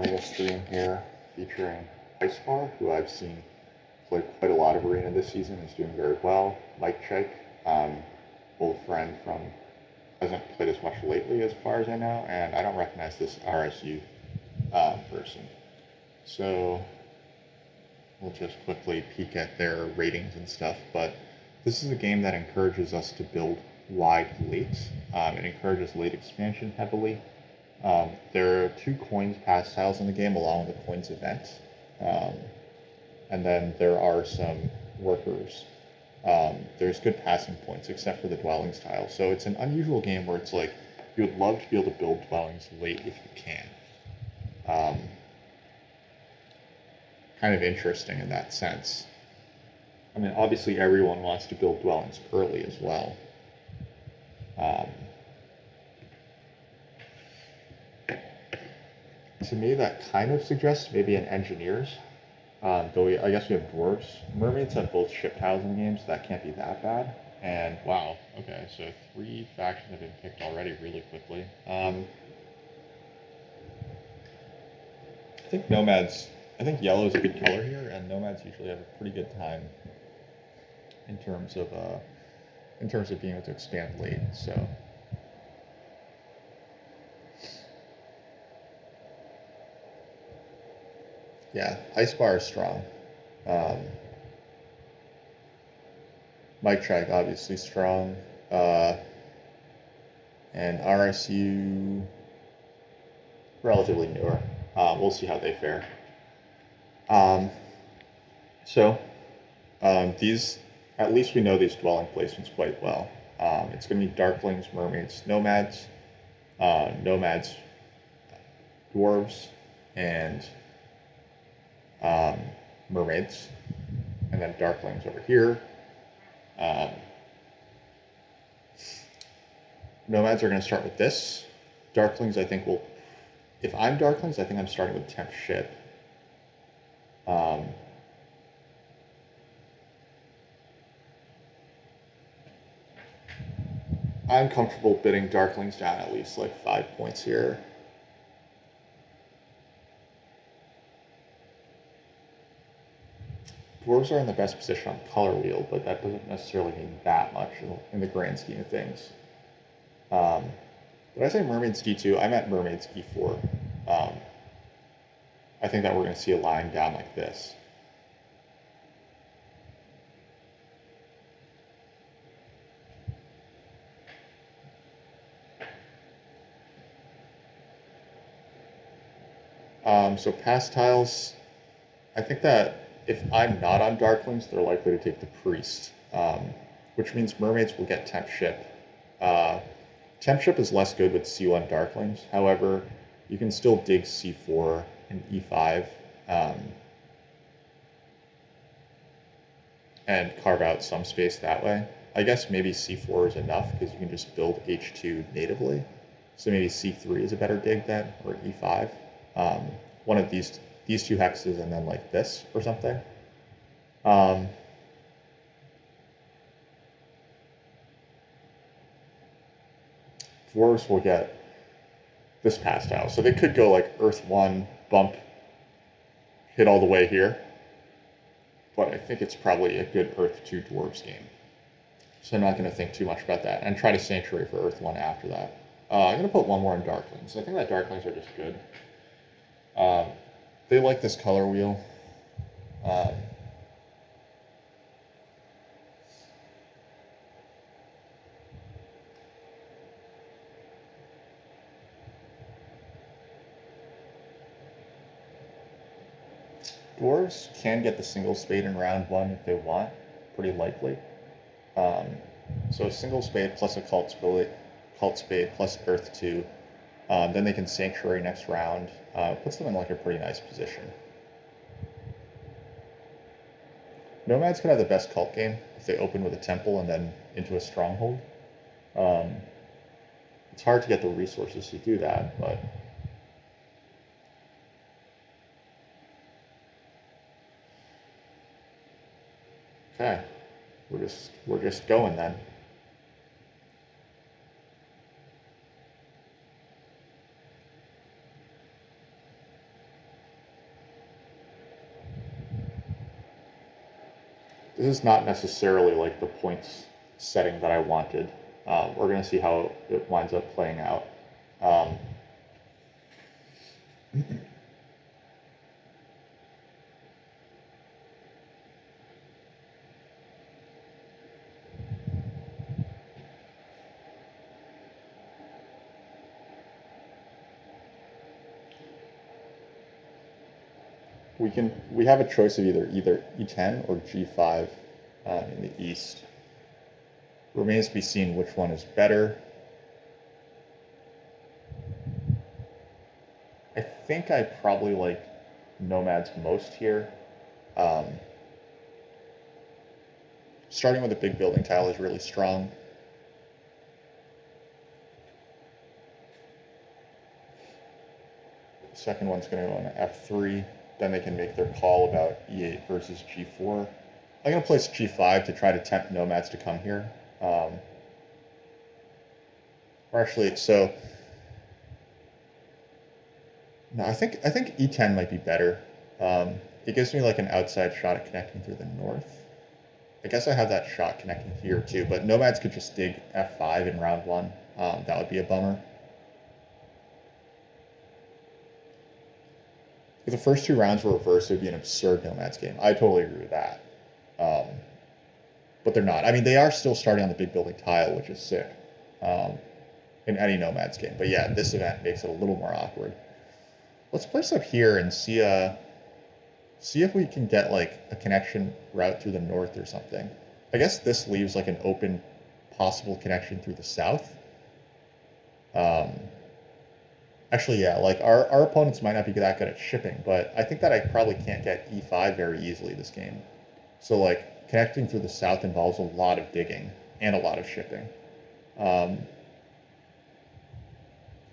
little stream here featuring Icebar, who I've seen play quite a lot of Arena this season, is doing very well. Mike Cheik, old friend from, hasn't played as much lately as far as I know, and I don't recognize this RSU person. So we'll just quickly peek at their ratings and stuff, but this is a game that encourages us to build wide late. It encourages late expansion heavily. There are 2 coins pass tiles in the game along with the coins event. And then there are some workers. There's good passing points except for the dwellings tile. So it's an unusual game where it's like you would love to be able to build dwellings late if you can. Kind of interesting in that sense. I mean, obviously everyone wants to build dwellings early as well. To me, that kind of suggests maybe an engineers. Though I guess we have dwarves. Mermaids have both ship tiles in the game, so that can't be that bad. And wow, okay, so 3 factions have been picked already really quickly. I think nomads. I think yellow is a good color here, and nomads usually have a pretty good time in terms of being able to expand late. So. Yeah, Icebar is strong. Mike Cheik, obviously strong. And RSU, relatively newer. We'll see how they fare. These, at least we know these dwelling placements quite well. It's going to be darklings, mermaids, nomads, dwarves, and mermaids, and then darklings over here. Nomads are going to start with this. Darklings, I think, will... If I'm darklings, I think I'm starting with temp ship. I'm comfortable bidding darklings down at least like 5 points here. Dwarves are in the best position on the color wheel, but that doesn't necessarily mean that much in the grand scheme of things. Did I say mermaids D2? I meant mermaids E4. I think that we're going to see a line down like this. So pass tiles, I think that if I'm not on darklings, they're likely to take the priest, which means mermaids will get temp ship. Temp ship is less good with C1 darklings. However, you can still dig C4 and E5 and carve out some space that way. I guess maybe C4 is enough because you can just build H2 natively. So maybe C3 is a better dig then, or E5. One of these 2 hexes and then like this or something. Dwarves will get this pass tile. So they could go like Earth 1, bump, hit all the way here. But I think it's probably a good Earth 2 Dwarves game. So I'm not going to think too much about that. And try to Sanctuary for Earth 1 after that. I'm going to put 1 more on Darklings. I think that Darklings are just good. They like this color wheel. Dwarves can get the single spade in round 1 if they want, pretty likely. So a single spade plus a cult spade plus Earth 2. Then they can Sanctuary next round. Puts them in like a pretty nice position. Nomads can have the best cult game if they open with a temple and then into a stronghold. It's hard to get the resources to do that, but okay, we're just going then. This is not necessarily like the points setting that I wanted. We're going to see how it winds up playing out. We have a choice of either e10 or g5 in the east. Remains to be seen which one is better. I think I probably like nomads most here. Starting with a big building tile is really strong. The second one's going to go on f3. Then they can make their call about e8 versus g4. I'm going to place g5 to try to tempt nomads to come here. Or actually, so no, I think e10 might be better. It gives me like an outside shot at connecting through the north. I guess I have that shot connecting here too, but nomads could just dig f5 in round one. That would be a bummer. If the first two rounds were reversed, it would be an absurd nomads game. I totally agree with that. But they're not. I mean, they are still starting on the big building tile, which is sick in any nomads game. But yeah, this event makes it a little more awkward. Let's place up here and see if we can get like a connection route through the north or something. I guess this leaves like an open possible connection through the south. Actually, yeah, like our opponents might not be that good at shipping, but I think that I probably can't get e5 very easily this game. So like connecting through the south involves a lot of digging and a lot of shipping. I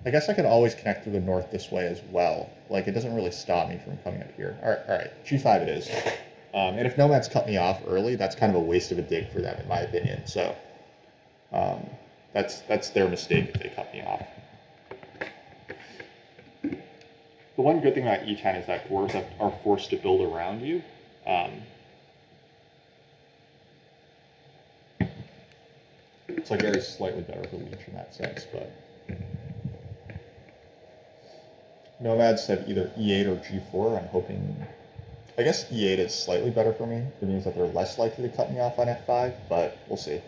guess I could always connect through the north this way as well. Like it doesn't really stop me from coming up here. All right, g5 it is. And if nomads cut me off early, that's kind of a waste of a dig for them, in my opinion. So that's their mistake if they cut me off. The one good thing about e10 is that dwarves are forced to build around you. It's like very slightly better for leech in that sense, but nomads have either e8 or g4. I'm hoping, I guess e8 is slightly better for me. It means that they're less likely to cut me off on f5, but we'll see.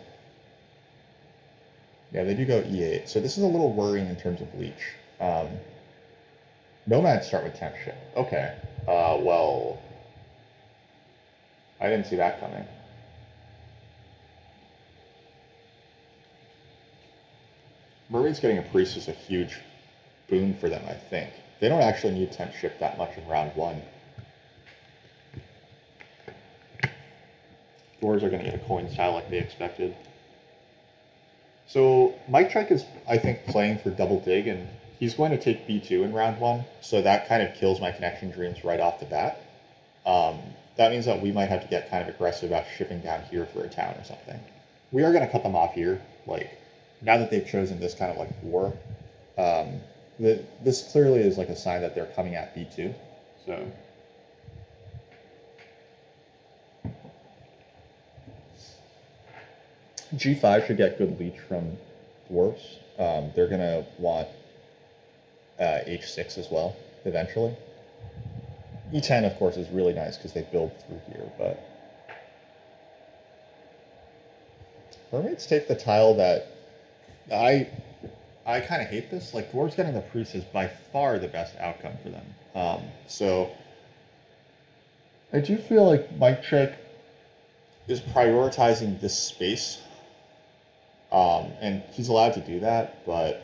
Yeah, they do go e8, so this is a little worrying in terms of leech. Nomads start with temp ship. Okay. Well, I didn't see that coming. Mermaids getting a priest is a huge boon for them, I think. They don't actually need temp ship that much in round one. Dwarves are going to get a coin style like they expected. So Mike Trek is, I think, playing for double dig, and he's going to take b2 in round one, so that kind of kills my connection dreams right off the bat. That means that we might have to get kind of aggressive about shipping down here for a town or something. We are going to cut them off here. Like, now that they've chosen this kind of like war, this clearly is like a sign that they're coming at b2. So g5 should get good leech from dwarves. They're going to want h6 as well, eventually. e10, of course, is really nice because they build through here, but mermaids take the tile that I kind of hate this. Like, dwarves getting the priest is by far the best outcome for them. So I do feel like Mike Trick is prioritizing this space, and he's allowed to do that, but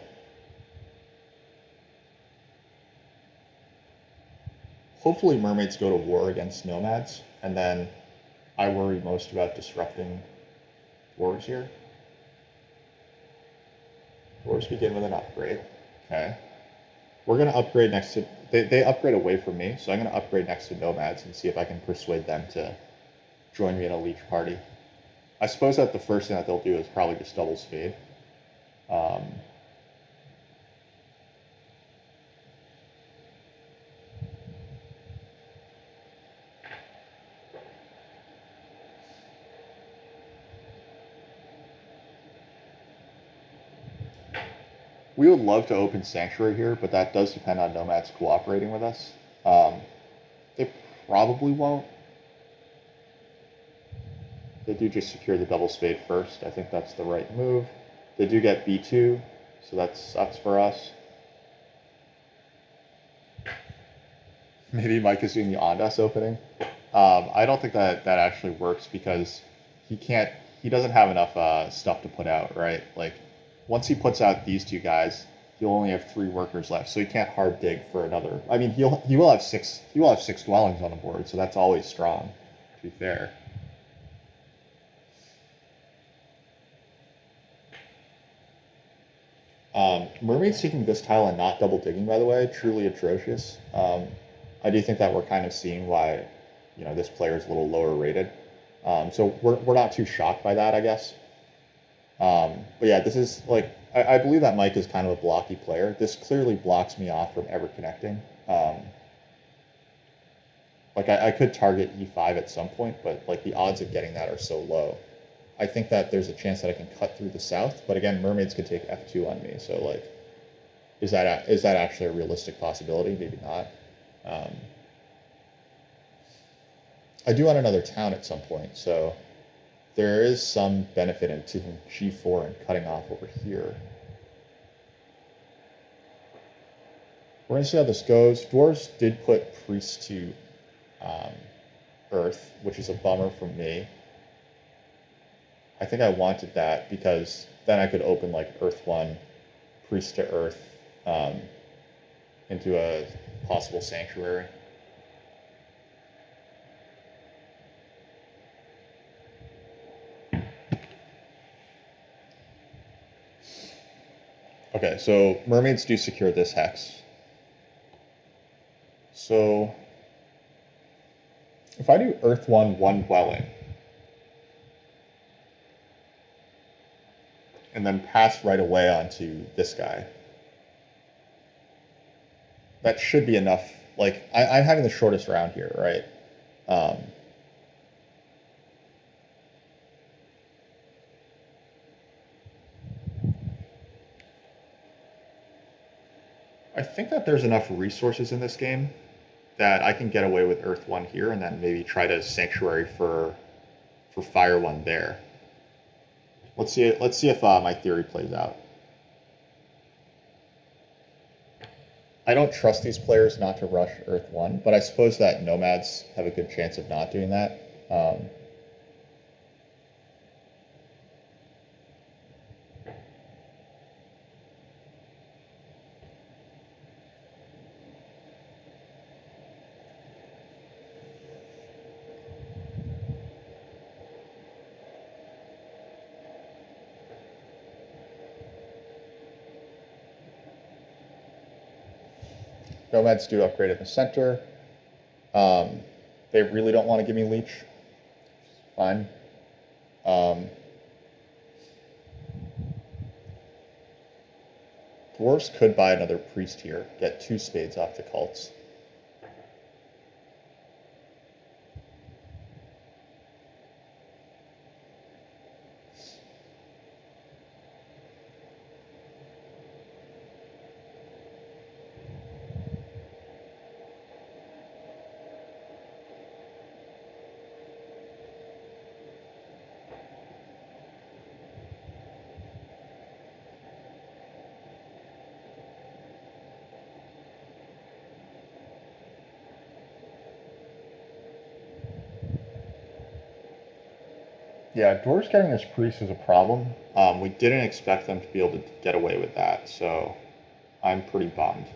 hopefully mermaids go to war against nomads, and then I worry most about disrupting dwarves here. Dwarves begin with an upgrade. Okay. We're going to upgrade next to... They upgrade away from me, so I'm going to upgrade next to nomads and see if I can persuade them to join me in a leech party. I suppose that the first thing that they'll do is probably just double spade. We would love to open Sanctuary here, but that does depend on nomads cooperating with us. They probably won't. They do just secure the double spade first. I think that's the right move. They do get B2, so that sucks for us. Maybe Mike is doing the Ondas opening. I don't think that actually works because he doesn't have enough stuff to put out, right? Like, once he puts out these two guys, he'll only have 3 workers left, so he can't hard dig for another. I mean, he will have 6 dwellings on the board, so that's always strong, to be fair. Mermaids taking this tile and not double digging, by the way, truly atrocious. I do think that we're kind of seeing why, this player is a little lower rated. So we're not too shocked by that, I guess. But yeah, this is like, I believe that Mike is kind of a blocky player. This clearly blocks me off from ever connecting. Like I could target E5 at some point, but like the odds of getting that are so low. I think that there's a chance that I can cut through the south, but again, mermaids could take F2 on me. So like, is that actually a realistic possibility? Maybe not. I do want another town at some point, so there is some benefit in taking G4 and cutting off over here. We're going to see how this goes. Dwarves did put priest to earth, which is a bummer for me. I think I wanted that because then I could open like earth 1, priest to earth into a possible sanctuary. Okay, so mermaids do secure this hex. So if I do earth 1, 1 dwelling, and then pass right away onto this guy, that should be enough. Like, I'm having the shortest round here, right? I think that there's enough resources in this game that I can get away with Earth 1 here and then maybe try to Sanctuary for Fire 1 there. Let's see if my theory plays out. I don't trust these players not to rush Earth 1, but I suppose that nomads have a good chance of not doing that. Nomads do upgrade in the center. They really don't want to give me leech. Fine. Dwarves could buy another priest here, get 2 spades off the cults. Yeah, dwarves getting this priest is a problem. We didn't expect them to be able to get away with that, so I'm pretty bummed.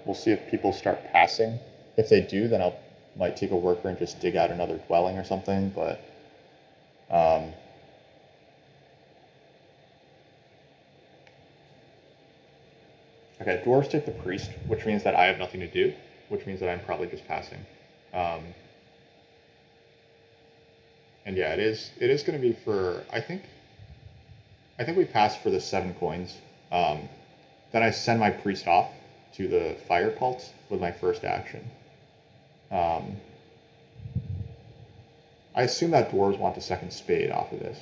We'll see if people start passing. If they do, then might take a worker and just dig out another dwelling or something, but okay, dwarves take the priest, which means that I have nothing to do, which means that I'm probably just passing. And yeah, it is going to be for, I think we passed for the 7 coins. Then I send my priest off to the fire cult with my first action. I assume that dwarves want a second spade off of this.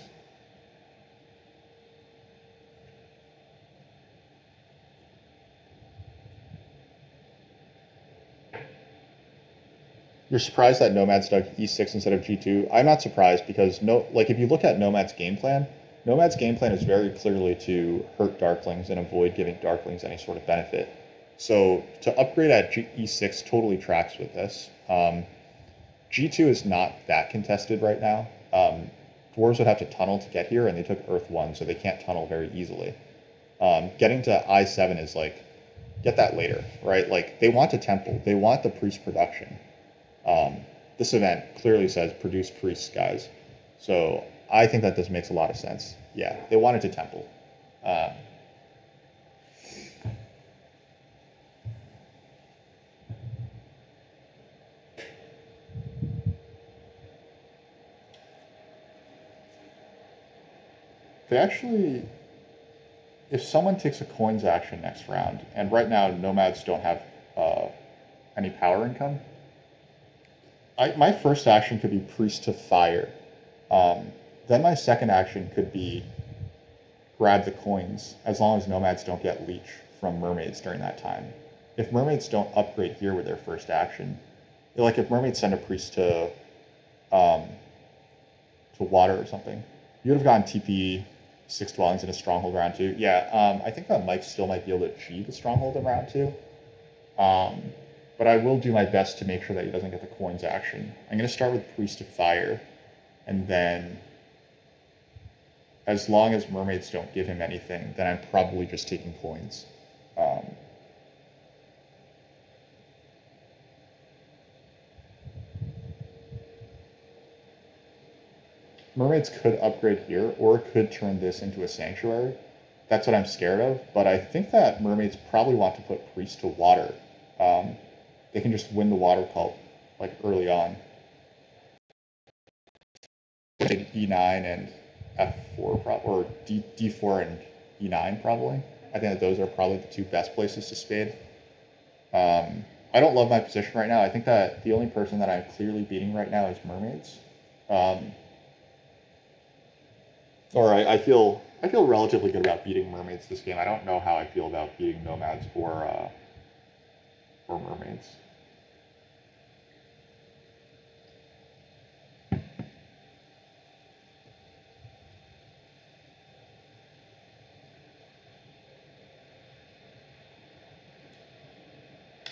You're surprised that nomads dug e6 instead of g2? I'm not surprised because if you look at nomad's game plan is very clearly to hurt darklings and avoid giving darklings any sort of benefit. So to upgrade at e6 totally tracks with this. G2 is not that contested right now. Dwarves would have to tunnel to get here, and they took Earth 1, so they can't tunnel very easily. Getting to I7 is like, get that later, right? Like, they want a temple. They want the priest production. This event clearly says produce priests, guys. So I think that this makes a lot of sense. Yeah, they wanted to temple. They actually, if someone takes a coins action next round, and right now nomads don't have any power income, my first action could be priest to fire. Then my second action could be grab the coins, as long as nomads don't get leech from mermaids during that time. If mermaids don't upgrade here with their first action, like if mermaids send a priest to water or something, you would have gotten TP 6 dwellings in a stronghold round 2. Yeah, I think that Mike still might be able to achieve a stronghold in round 2. But I will do my best to make sure that he doesn't get the coins action. I'm going to start with priest to fire, and then as long as mermaids don't give him anything, then I'm probably just taking coins. Mermaids could upgrade here, or could turn this into a sanctuary. That's what I'm scared of, but I think that mermaids probably want to put priest to water. They can just win the water cult, like, early on. E9 and F4, or D4 and E9, probably. I think that those are probably the two best places to spade. I don't love my position right now. I think that the only person that I'm clearly beating right now is mermaids. I feel relatively good about beating mermaids this game. I don't know how I feel about beating nomads or mermaids.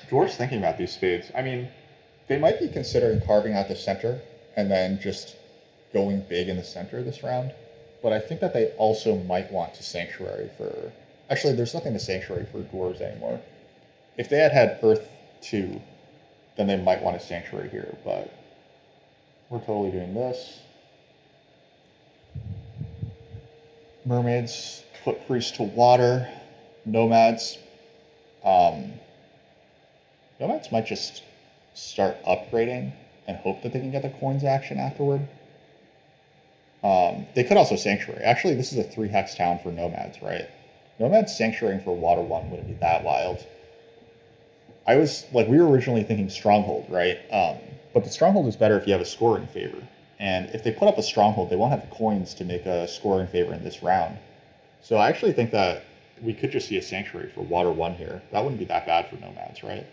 Dwarves thinking about these spades. I mean, they might be considering carving out the center and then just going big in the center this round. But I think that they also might want to sanctuary for... Actually, there's nothing to sanctuary for dwarves anymore. If they had Earth 2, then they might want a sanctuary here, but we're totally doing this. Mermaids put priest to water. Nomads. Nomads might just start upgrading and hope that they can get the coins action afterward. They could also sanctuary. Actually, this is a 3-hex town for nomads, right? Nomads sanctuarying for water 1 wouldn't be that wild. We were originally thinking stronghold, right? But the stronghold is better if you have a scoring favor. And if they put up a stronghold, they won't have the coins to make a scoring favor in this round. So I actually think that we could just see a sanctuary for water 1 here. That wouldn't be that bad for nomads, right?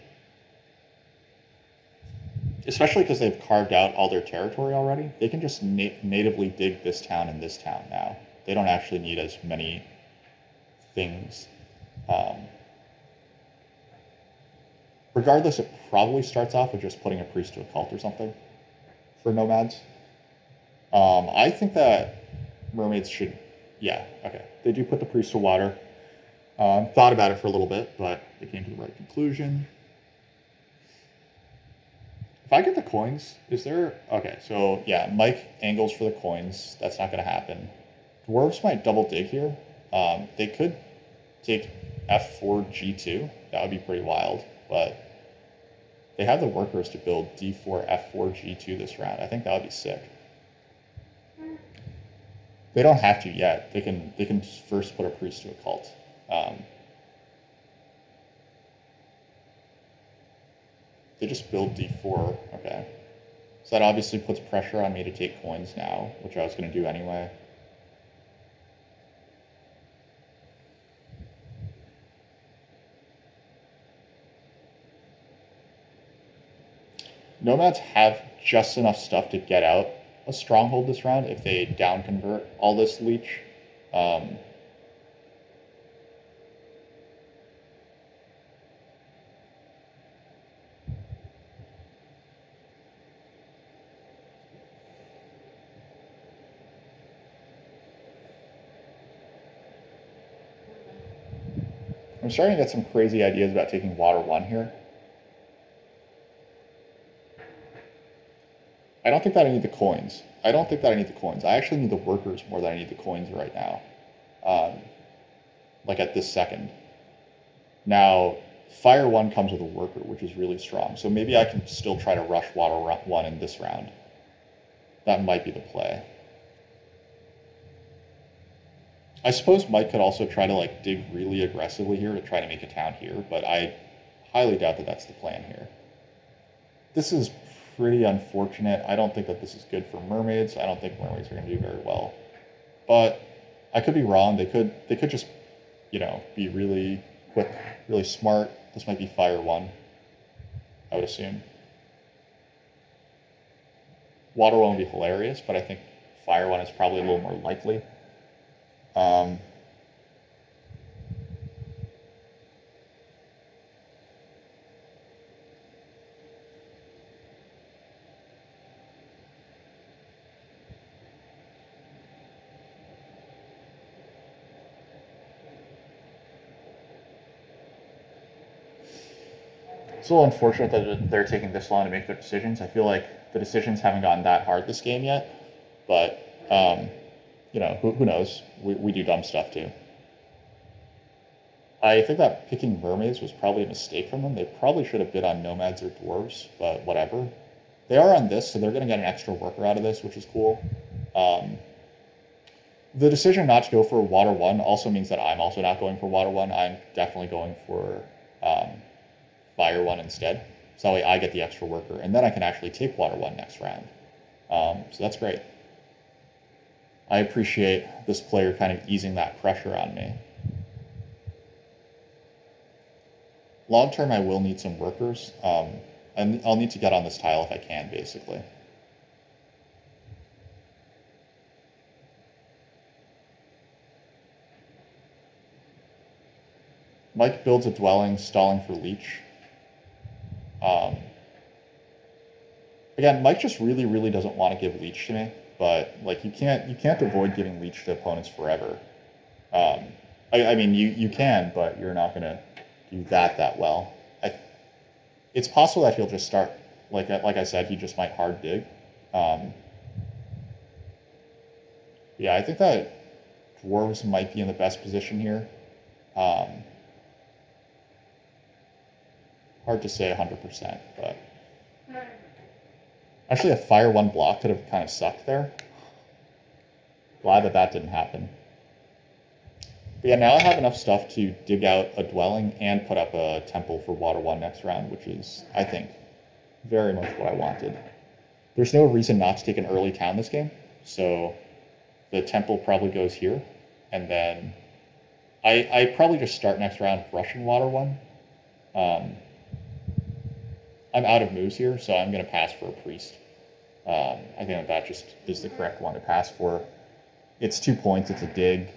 Especially because they've carved out all their territory already. They can just natively dig this town and this town now. They don't actually need as many things. Regardless, it probably starts off with just putting a priest to a cult or something for nomads. I think that mermaids should... Yeah, okay. They do put the priest to water. Thought about it for a little bit, but they came to the right conclusion. If I get the coins, is there... Okay, so yeah, Mike angles for the coins. That's not going to happen. Dwarves might double dig here. They could take F4, G2. That would be pretty wild, but they have the workers to build D4, F4, G2 this round. I think that would be sick. They don't have to yet. They can first put a priest to a cult. They just build d4. Okay. So that obviously puts pressure on me to take coins now, which I was going to do anyway. Nomads have just enough stuff to get out a stronghold this round if they down convert all this leech. I'm starting to get some crazy ideas about taking water 1 here. I don't think that I need the coins. I actually need the workers more than I need the coins right now. Like at this second. Now, fire 1 comes with a worker, which is really strong. So maybe I can still try to rush water 1 in this round. That might be the play. I suppose Mike could also try to like dig really aggressively here to try to make a town here, but I highly doubt that that's the plan here. This is pretty unfortunate. I don't think that this is good for mermaids. I don't think mermaids are going to do very well. But I could be wrong. They could just, be really quick, really smart. This might be fire 1, I would assume. Water 1 would be hilarious, but I think fire 1 is probably a little more likely. It's a little unfortunate that they're taking this long to make their decisions. I feel like the decisions haven't gotten that hard this game yet, but who knows? We do dumb stuff too. I think that picking mermaids was probably a mistake from them. They probably should have bid on nomads or dwarves, but whatever. They are on this, so they're going to get an extra worker out of this, which is cool. The decision not to go for water 1 also means that I'm also not going for water 1. I'm definitely going for fire 1 instead. So that way I get the extra worker, and then I can actually take water 1 next round. So that's great. I appreciate this player kind of easing that pressure on me. Long term, I will need some workers. And I'll need to get on this tile if I can, basically. Mike builds a dwelling, stalling for leech. Again, Mike just really, really doesn't want to give leech to me, but like you can't avoid giving leech to opponents forever. I mean, you can, but you're not gonna do that well. It's possible that he'll just start, like I said, he just might hard dig. Yeah, I think that dwarves might be in the best position here. Hard to say 100%, but actually a fire 1 block could have kind of sucked there. Glad that didn't happen. But yeah, now I have enough stuff to dig out a dwelling and put up a temple for water 1 next round, which is, I think, very much what I wanted. There's no reason not to take an early town this game, so the temple probably goes here, and then I probably just start next round rushing water 1. I'm out of moves here, so I'm going to pass for a priest. I think that just is the correct one to pass for. It's 2 points, it's a dig.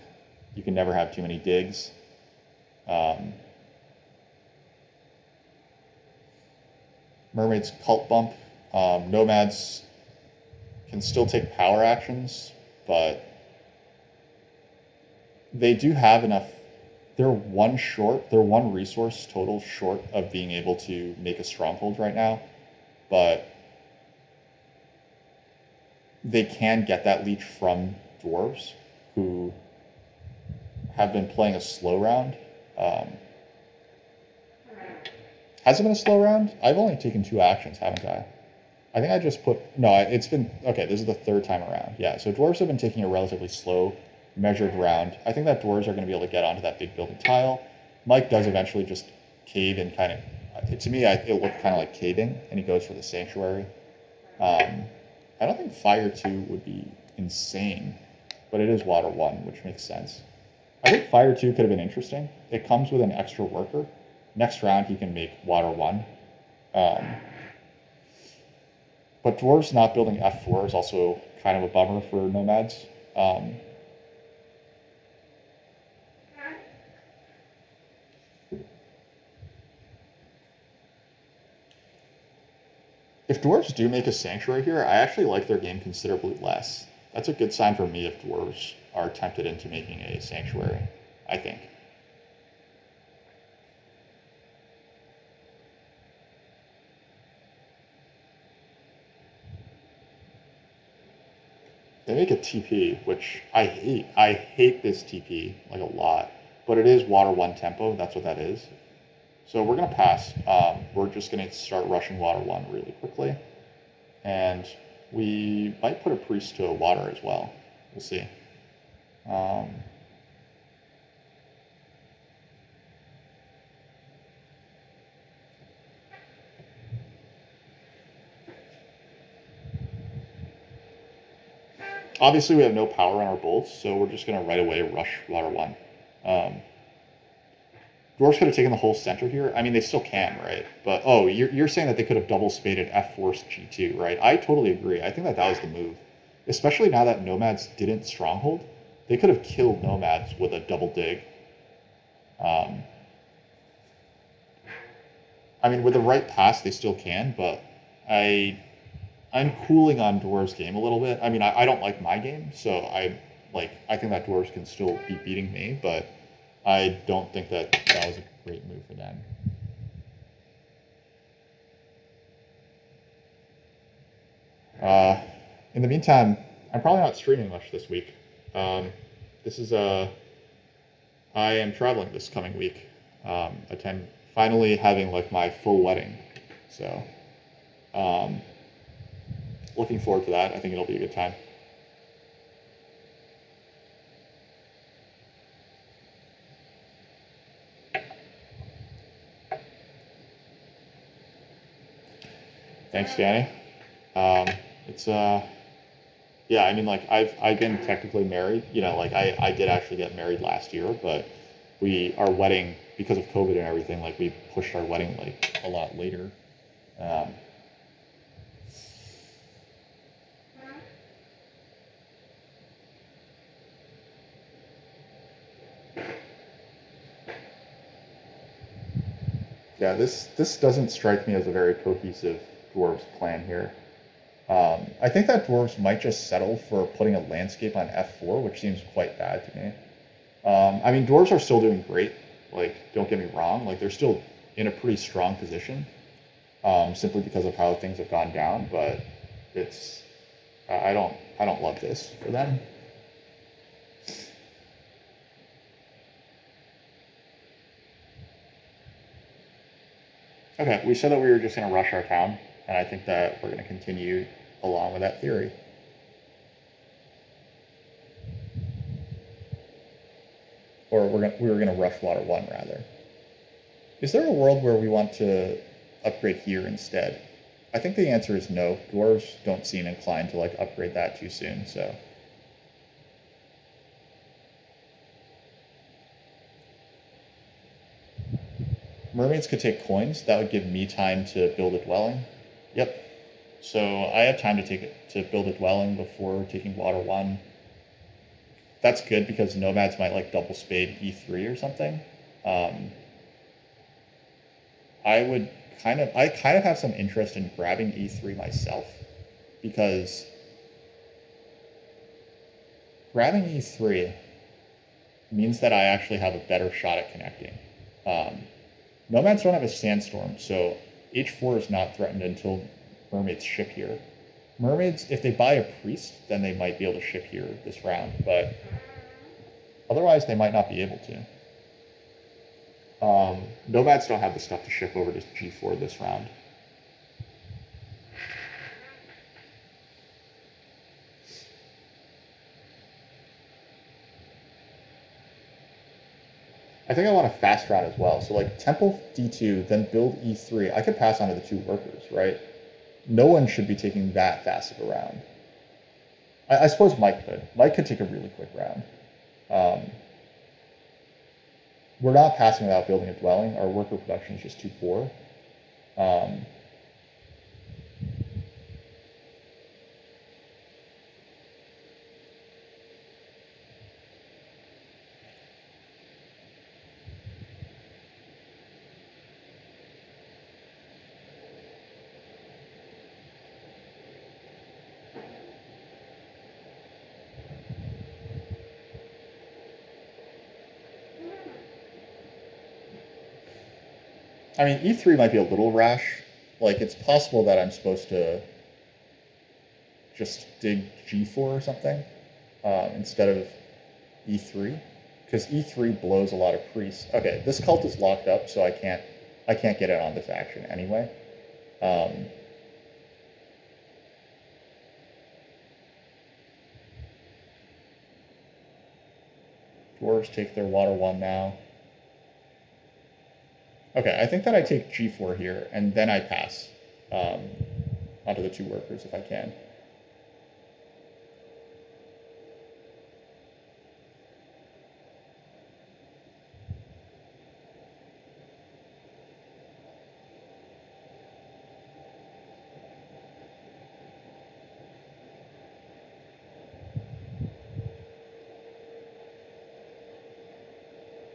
You can never have too many digs. Mermaids cult bump. Nomads can still take power actions, but they do have enough. They're 1 short. They're 1 resource total short of being able to make a stronghold right now, but they can get that leech from dwarves, who have been playing a slow round. Has it been a slow round? I've only taken 2 actions, haven't I? I think I just put... No, it's been... Okay, this is the 3rd time around. Yeah, so dwarves have been taking a relatively slow, measured round. I think that dwarves are going to be able to get onto that big building tile. Mike does eventually just cave and kind of... to me, it looked kind of like caving, and he goes for the sanctuary. Um, I don't think fire 2 would be insane, but it is water 1, which makes sense. I think fire 2 could have been interesting. It comes with an extra worker. Next round, he can make water 1. Um, but dwarves not building F4 is also kind of a bummer for nomads. If dwarves do make a sanctuary here, I actually like their game considerably less. That's a good sign for me if dwarves are tempted into making a sanctuary, I think. They make a TP, which I hate. I hate this TP, like a lot. But it is water 1 tempo, that's what that is. So we're going to pass. We're just going to start rushing water 1 really quickly. And we might put a priest to a water as well. We'll see. Obviously, we have no power on our bolts, so we're just going to right away rush water 1. Dwarves could have taken the whole center here. I mean, they still can, right? But, oh, you're saying that they could have double spaded F4 G2, right? I totally agree. I think that was the move. Especially now that nomads didn't stronghold. They could have killed nomads with a double dig. I mean, with the right pass, they still can, but I'm cooling on dwarves' game a little bit. I mean, I don't like my game, so I think that dwarves can still be beating me, but I don't think that was a great move for them. In the meantime, I'm probably not streaming much this week. I am traveling this coming week. Finally having like my full wedding, so looking forward to that. I think it'll be a good time. Thanks, Danny. Yeah, I mean, like, I've been technically married, like, I did actually get married last year, but our wedding, because of COVID and everything, like, we pushed our wedding, like, a lot later. Yeah, this doesn't strike me as a very cohesive dwarves plan here. I think that dwarves might just settle for putting a landscape on F4, which seems quite bad to me. I mean, dwarves are still doing great. Like, don't get me wrong. Like, they're still in a pretty strong position, simply because of how things have gone down. But I don't love this for them. Okay, we said that we were just going to rush our town, and I think that we're going to continue along with that theory. Or we were going to rush water 1, rather. Is there a world where we want to upgrade here instead? I think the answer is no. Dwarves don't seem inclined to like upgrade that too soon, so. Mermaids could take coins. That would give me time to build a dwelling. Yep. So I have time to build a dwelling before taking water 1. That's good because nomads might like double spade E3 or something. I kind of have some interest in grabbing E3 myself, because grabbing E3 means that I actually have a better shot at connecting. Nomads don't have a sandstorm, so H4 is not threatened until mermaids ship here. Mermaids, if they buy a priest, then they might be able to ship here this round, but otherwise they might not be able to. Nomads don't have the stuff to ship over to G4 this round. I think I want a fast round as well. So like temple D2, then build E3. I could pass on to the 2 workers, right? No one should be taking that fast of a round. I suppose Mike could. Mike could take a really quick round. We're not passing without building a dwelling. Our worker production is just too poor. I mean, E3 might be a little rash. Like, it's possible that I'm supposed to just dig G4 or something instead of E3, because E3 blows a lot of priests. Okay, this cult is locked up, so I can't get it on this action anyway. Dwarves take their water one now. Okay, I think that I take G4 here, and then I pass onto the 2 workers if I can.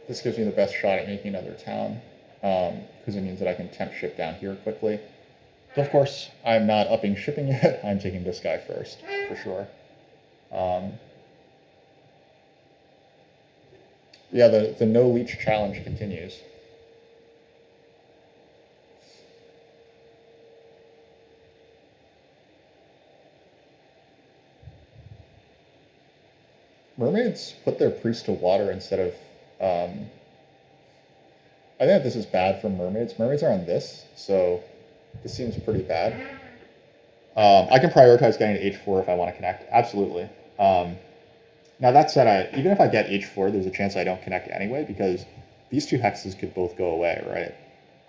This gives me the best shot at making another town, because it means that I can temp ship down here quickly. So of course, I'm not upping shipping yet. I'm taking this guy first, for sure. Yeah, the no leech challenge continues. Mermaids put their priest to water instead of... I think this is bad for mermaids. Mermaids are on this, so this seems pretty bad. I can prioritize getting to H4 if I want to connect. Absolutely. Now that said, even if I get H4, there's a chance I don't connect anyway, because these 2 hexes could both go away, right?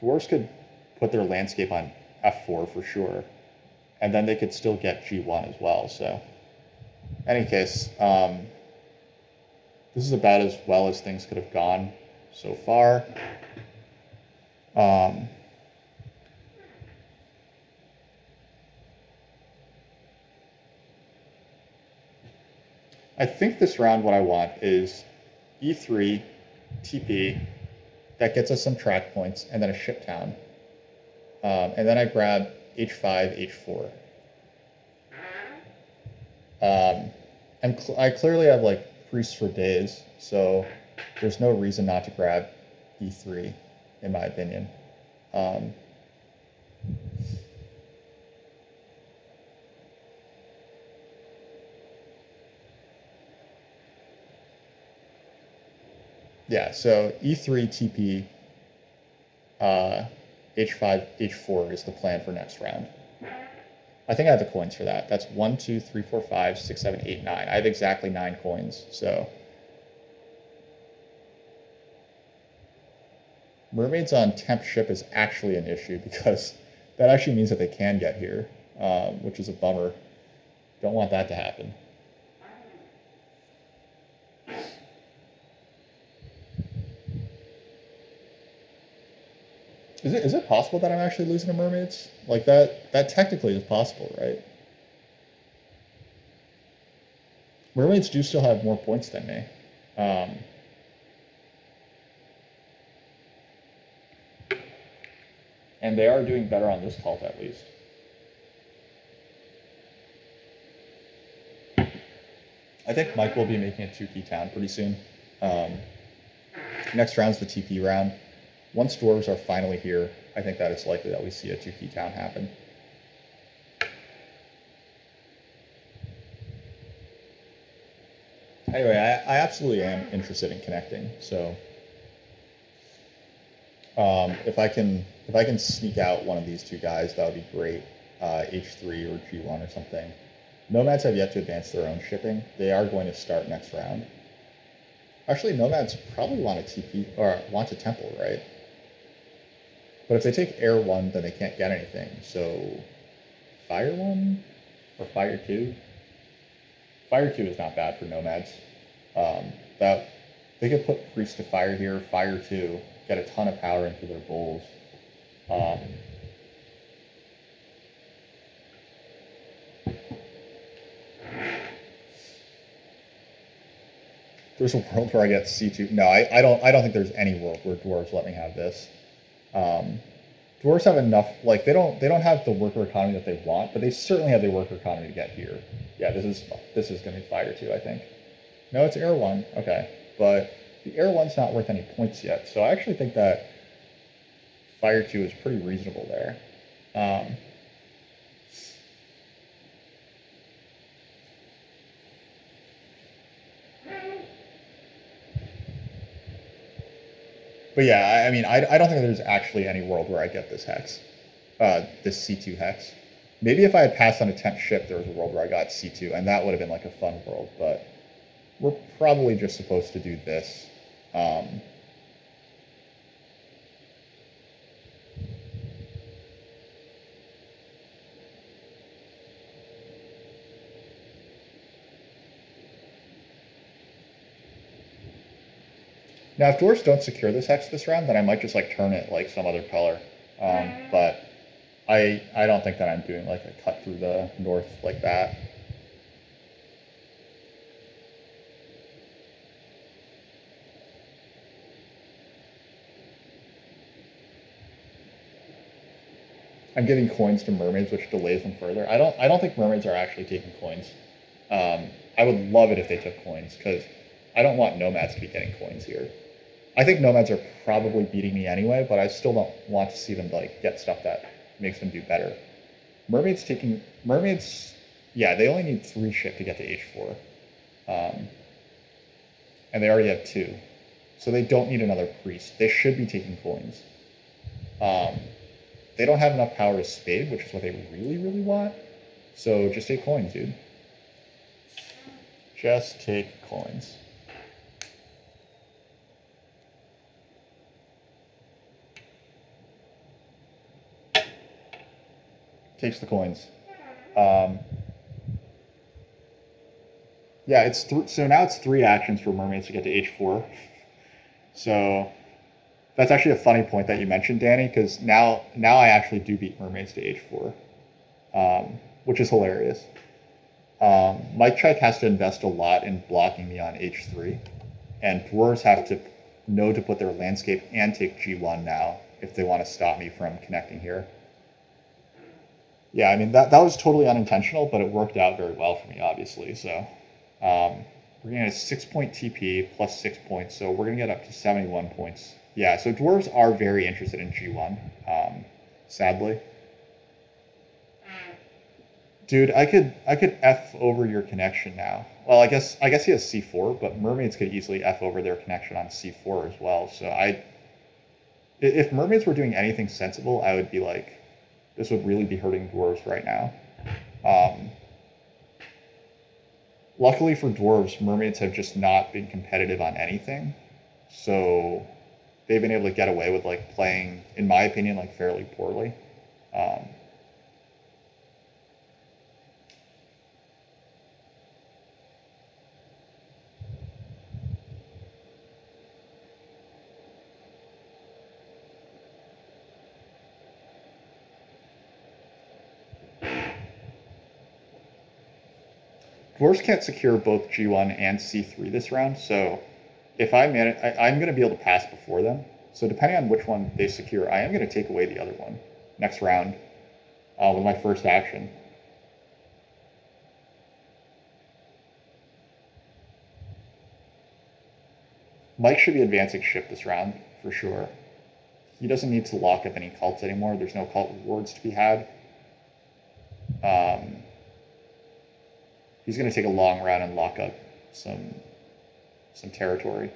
Dwarves could put their landscape on F4 for sure, and then they could still get G1 as well. So, in any case, this is about as well as things could have gone so far. I think this round what I want is E3, TP, that gets us some track points, and then a ship town. And then I grab H5, H4. I clearly have like priests for days, so there's no reason not to grab E3, in my opinion. Yeah, so E3, TP, H5, H4 is the plan for next round. I think I have the coins for that. That's 1, 2, 3, 4, 5, 6, 7, 8, 9. I have exactly 9 coins, so. Mermaids on temp ship is actually an issue, because that actually means that they can get here, which is a bummer. Don't want that to happen. Is it possible that I'm actually losing to mermaids? Like that technically is possible, right? Mermaids do still have more points than me. And they are doing better on this cult at least. I think Mike will be making a 2-key town pretty soon. Next round's the TP round. Once dwarves are finally here, I think that it's likely that we see a 2-key town happen. Anyway, I absolutely am interested in connecting, so if I can sneak out one of these 2 guys, that would be great. H3 or G1 or something. Nomads have yet to advance their own shipping. They are going to start next round. Actually, nomads probably want a TP or want a temple, right? But if they take air 1, then they can't get anything. So fire 1 or fire 2? Fire 2 is not bad for nomads. That they could put priest to fire here, fire 2, get a ton of power into their bowls. There's a world where I get C2. No, I don't think there's any world where dwarves let me have this. Dwarves have enough, like they don't have the worker economy that they want, but they certainly have the worker economy to get here. Yeah, this is gonna be fire 2, I think. No, it's air 1. Okay, but the air 1's not worth any points yet, so I actually think that fire 2 is pretty reasonable there. But yeah, I mean, I don't think there's actually any world where I get this hex, this C2 hex. Maybe if I had passed on a 10th ship, there was a world where I got C2, and that would have been like a fun world, but we're probably just supposed to do this. Now, if dwarves don't secure this hex this round, then I might just like turn it like some other color. But I don't think that I'm doing like a cut through the north like that. I'm giving coins to mermaids, which delays them further. I don't think mermaids are actually taking coins. I would love it if they took coins, because I don't want nomads to be getting coins here. I think nomads are probably beating me anyway, but I still don't want to see them like get stuff that makes them do better. Mermaids, yeah, they only need 3 ship to get to H4. And they already have 2. So they don't need another priest. They should be taking coins. They don't have enough power to spade, which is what they really, really want. So just take coins, dude. Just take coins. Takes the coins. Yeah, so now it's 3 actions for mermaids to get to H4. So that's actually a funny point that you mentioned, Danny, because now I actually do beat mermaids to H4, which is hilarious. Mike Check has to invest a lot in blocking me on H3, and dwarves have to know to put their landscape and take G1 now if they want to stop me from connecting here. Yeah, I mean, that was totally unintentional, but it worked out very well for me, obviously. So we're going to get a 6-point TP plus 6 points, so we're going to get up to 71 points. Yeah, so dwarves are very interested in G1, sadly. Dude, I could F over your connection now. Well, I guess he has C4, but mermaids could easily F over their connection on C4 as well. So if mermaids were doing anything sensible, I would be like, this would really be hurting dwarves right now. Luckily for dwarves, mermaids have just not been competitive on anything. So they've been able to get away with like playing, in my opinion, like fairly poorly. Dwarves can't secure both G1 and C3 this round, so if I manage, I'm going to be able to pass before them. So depending on which one they secure, I am going to take away the other one next round with my first action. Mike should be advancing ship this round, for sure. He doesn't need to lock up any cults anymore. There's no cult rewards to be had. He's going to take a long round and lock up some territory.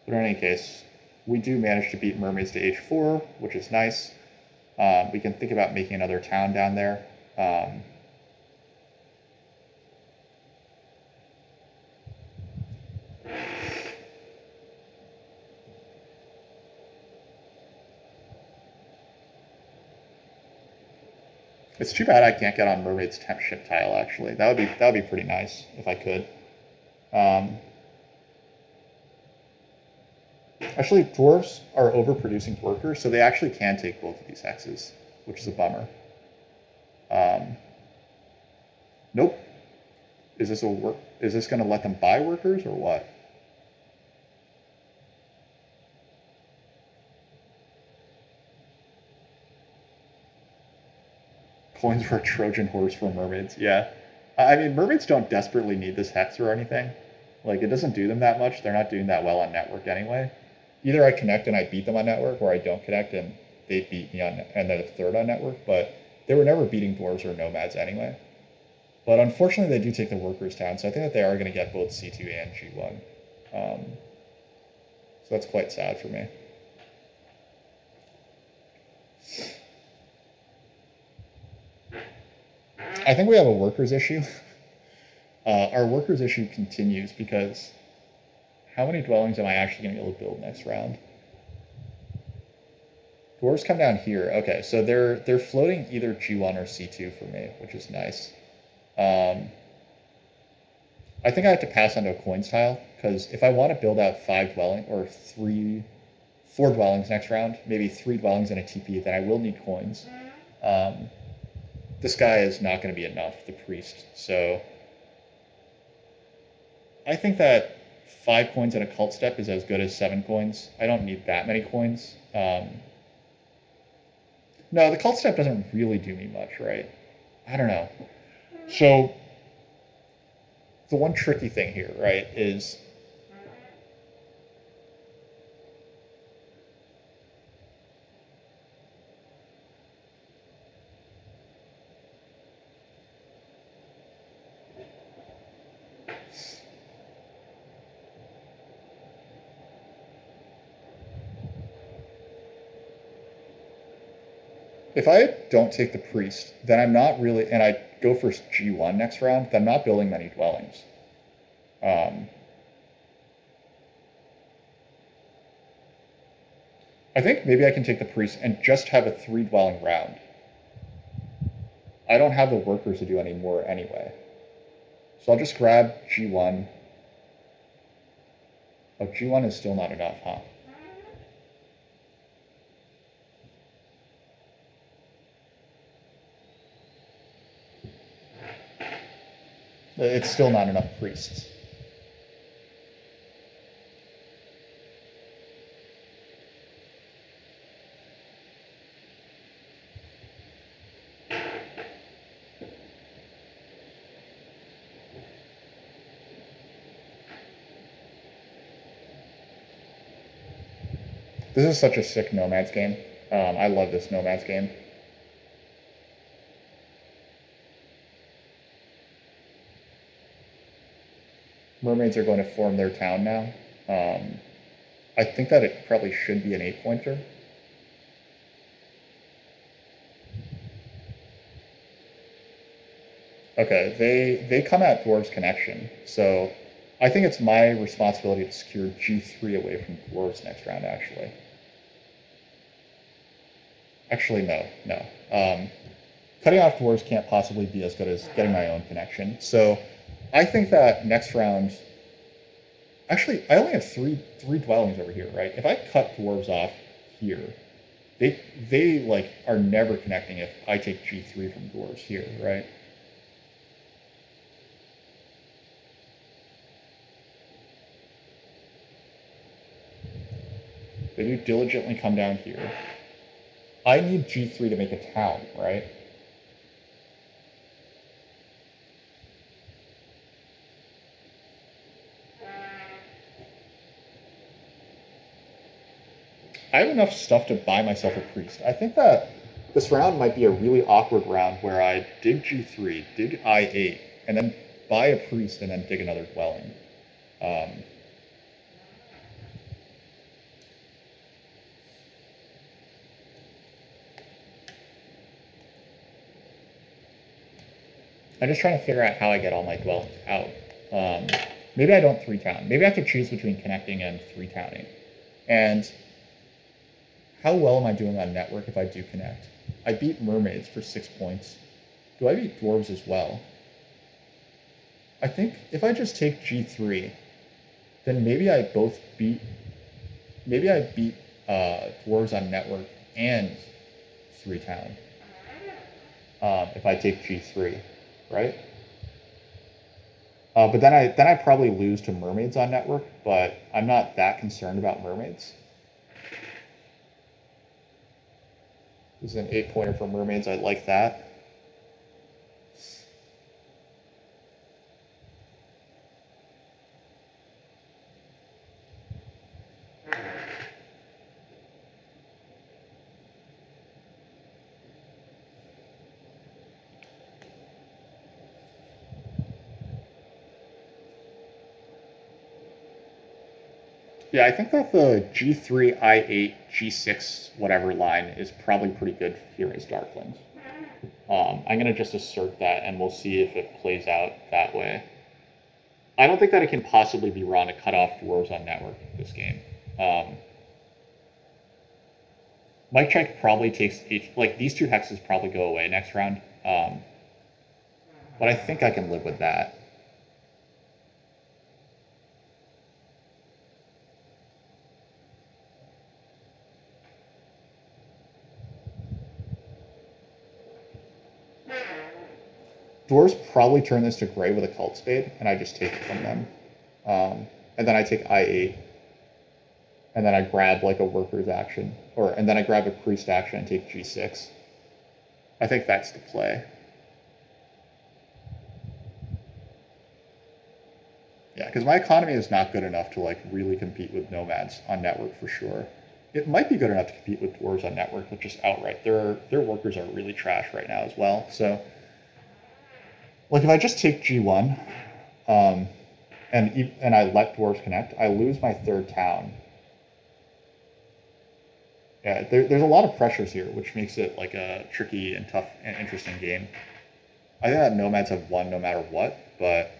But in any case, we do manage to beat mermaids to H4, which is nice. We can think about making another town down there. It's too bad I can't get on Mermaid's temp ship tile, actually. That would be pretty nice if I could. Actually, dwarves are overproducing workers, so they actually can take both of these hexes, which is a bummer. Nope. Is this going to let them buy workers or what? Coins for a Trojan horse for mermaids. Yeah. I mean, mermaids don't desperately need this hex or anything. Like, it doesn't do them that much. They're not doing that well on network anyway. Either I connect and I beat them on network, or I don't connect and they beat me on, and they're third on network. But they were never beating dwarves or nomads anyway. But unfortunately, they do take the workers down, so I think that they are going to get both C2 and G1. So that's quite sad for me. I think we have a workers issue. Our workers issue continues because how many dwellings am I actually going to be able to build next round? Dwarves come down here. Okay, so they're floating either G1 or C2 for me, which is nice. I think I have to pass on to a coins tile, because if I want to build out 4 dwellings next round, maybe 3 dwellings and a TP, then I will need coins. This guy is not going to be enough, the priest. So I think that 5 coins and a cult step is as good as 7 coins. I don't need that many coins. No, the cult step doesn't really do me much, right? I don't know. So the one tricky thing here, right, is if I don't take the priest, then I'm not really, and I go for G1 next round, then I'm not building many dwellings. I think maybe I can take the priest and just have a 3 dwelling round. I don't have the workers to do any more anyway. So I'll just grab G1. Oh, G1 is still not enough, huh? It's still not enough priests. This is such a sick nomads game. I love this nomads game. Mermaids are going to form their town now. I think that it probably should be an 8-pointer. Okay, they come at Dwarves Connection, so I think it's my responsibility to secure G3 away from Dwarves next round, actually. Actually, no. Cutting off Dwarves can't possibly be as good as getting my own connection, so I think that next round, actually, I only have three dwellings over here, right? If I cut dwarves off here, they like are never connecting if I take G3 from dwarves here, right? They do diligently come down here. I need G3 to make a town, right? I have enough stuff to buy myself a priest. I think that this round might be a really awkward round where I dig G3, dig I8, and then buy a priest and then dig another dwelling. I'm just trying to figure out how I get all my dwellings out. Maybe I don't 3-town. Maybe I have to choose between connecting and 3-towning. And how well am I doing on network if I do connect? I beat mermaids for 6 points. Do I beat dwarves as well? I think if I just take g3, then maybe I beat dwarves on network and 3 town. If I take g3, right? But then I probably lose to mermaids on network, but I'm not that concerned about mermaids. This is an 8-pointer for mermaids. I like that. Yeah, I think that the G3, I8, G6, whatever line is probably pretty good here as darklings. I'm going to just assert that, and we'll see if it plays out that way. I don't think that it can possibly be wrong to cut off dwarves on network this game. Mike Check probably takes, like, these 2 hexes probably go away next round. But I think I can live with that. Dwarves probably turn this to gray with a cult spade, and I just take it from them. And then I take I8, and then I grab like a worker's action, and then I grab a priest action and take G6. I think that's the play. Yeah, because my economy is not good enough to like really compete with nomads on network for sure. It might be good enough to compete with dwarves on network, but just outright, their workers are really trash right now as well. So, like if I just take G1, and I let dwarves connect, I lose my 3rd town. Yeah, there's a lot of pressures here, which makes it like a tricky and tough and interesting game. I think that nomads have won no matter what, but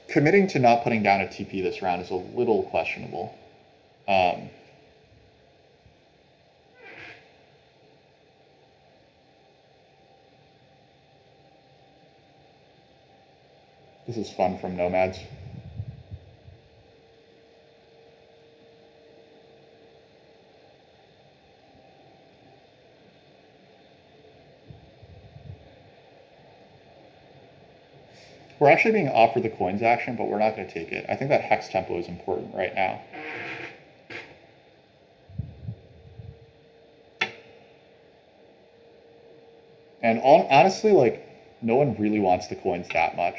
committing to not putting down a TP this round is a little questionable. This is fun from nomads. We're actually being offered the coins action, but we're not going to take it. I think that hex tempo is important right now. And honestly, like, no one really wants the coins that much.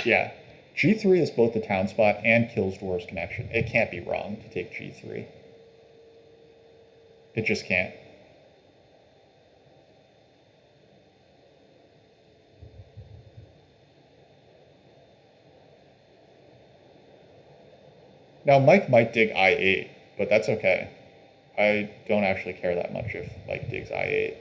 Yeah, G3 is both the town spot and kills dwarves connection. It can't be wrong to take G3. It just can't. Now, Mike might dig I8, but that's okay. I don't actually care that much if Mike digs I8.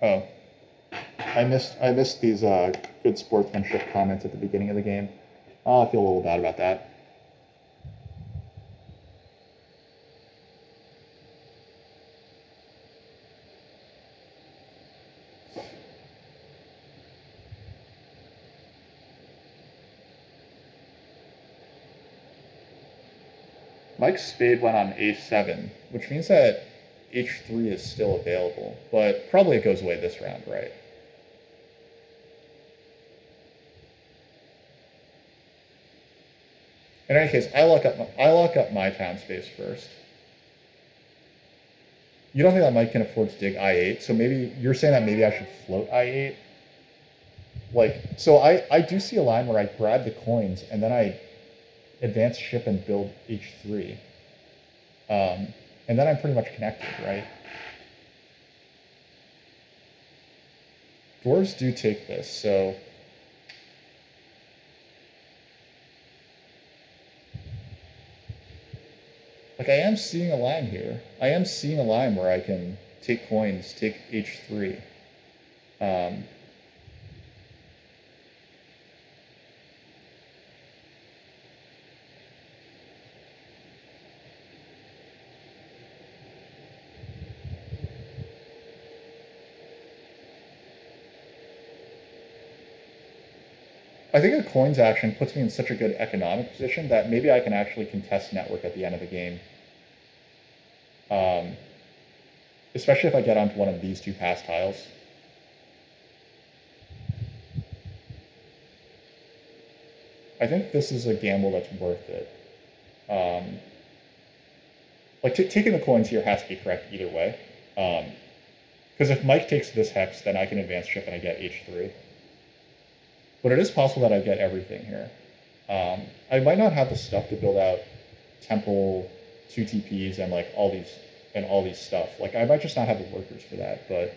Oh, I missed these good sportsmanship comments at the beginning of the game. Oh, I feel a little bad about that. Mike's spade went on a7, which means that h3 is still available, but probably it goes away this round, right? In any case, I lock up my town space first. You don't think that Mike can afford to dig I8, so maybe you're saying that maybe I should float I8? Like, so I do see a line where I grab the coins and then I advance ship and build h3. And then I'm pretty much connected, right? Dwarves do take this, so... Like, I am seeing a line here. I am seeing a line where I can take coins, take H3. I think a coins action puts me in such a good economic position that maybe I can actually contest network at the end of the game. Especially if I get onto one of these two pass tiles. I think this is a gamble that's worth it. Like, taking the coins here has to be correct either way. Because if Mike takes this hex, then I can advance ship and I get H3. But it is possible that I get everything here. I might not have the stuff to build out temple, 2 TPs, and like all these stuff. Like, I might just not have the workers for that, but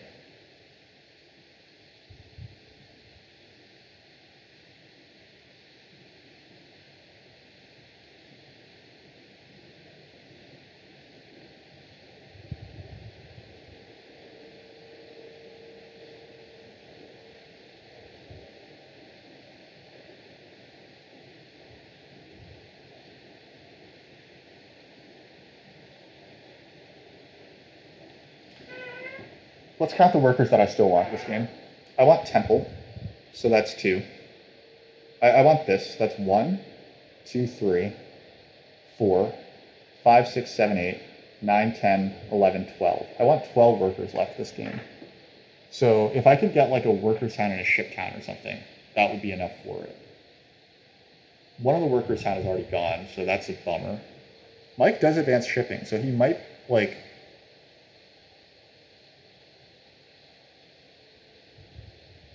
let's count the workers that I still want this game. I want temple, so that's 2. I want this, that's 1, 2, 3, 4, 5, 6, 7, 8, 9, 10, 11, 12. I want 12 workers left this game. So if I could get like a workers count and a ship count or something, that would be enough for it. One of the workers count is already gone, so that's a bummer. Mike does advance shipping, so he might like...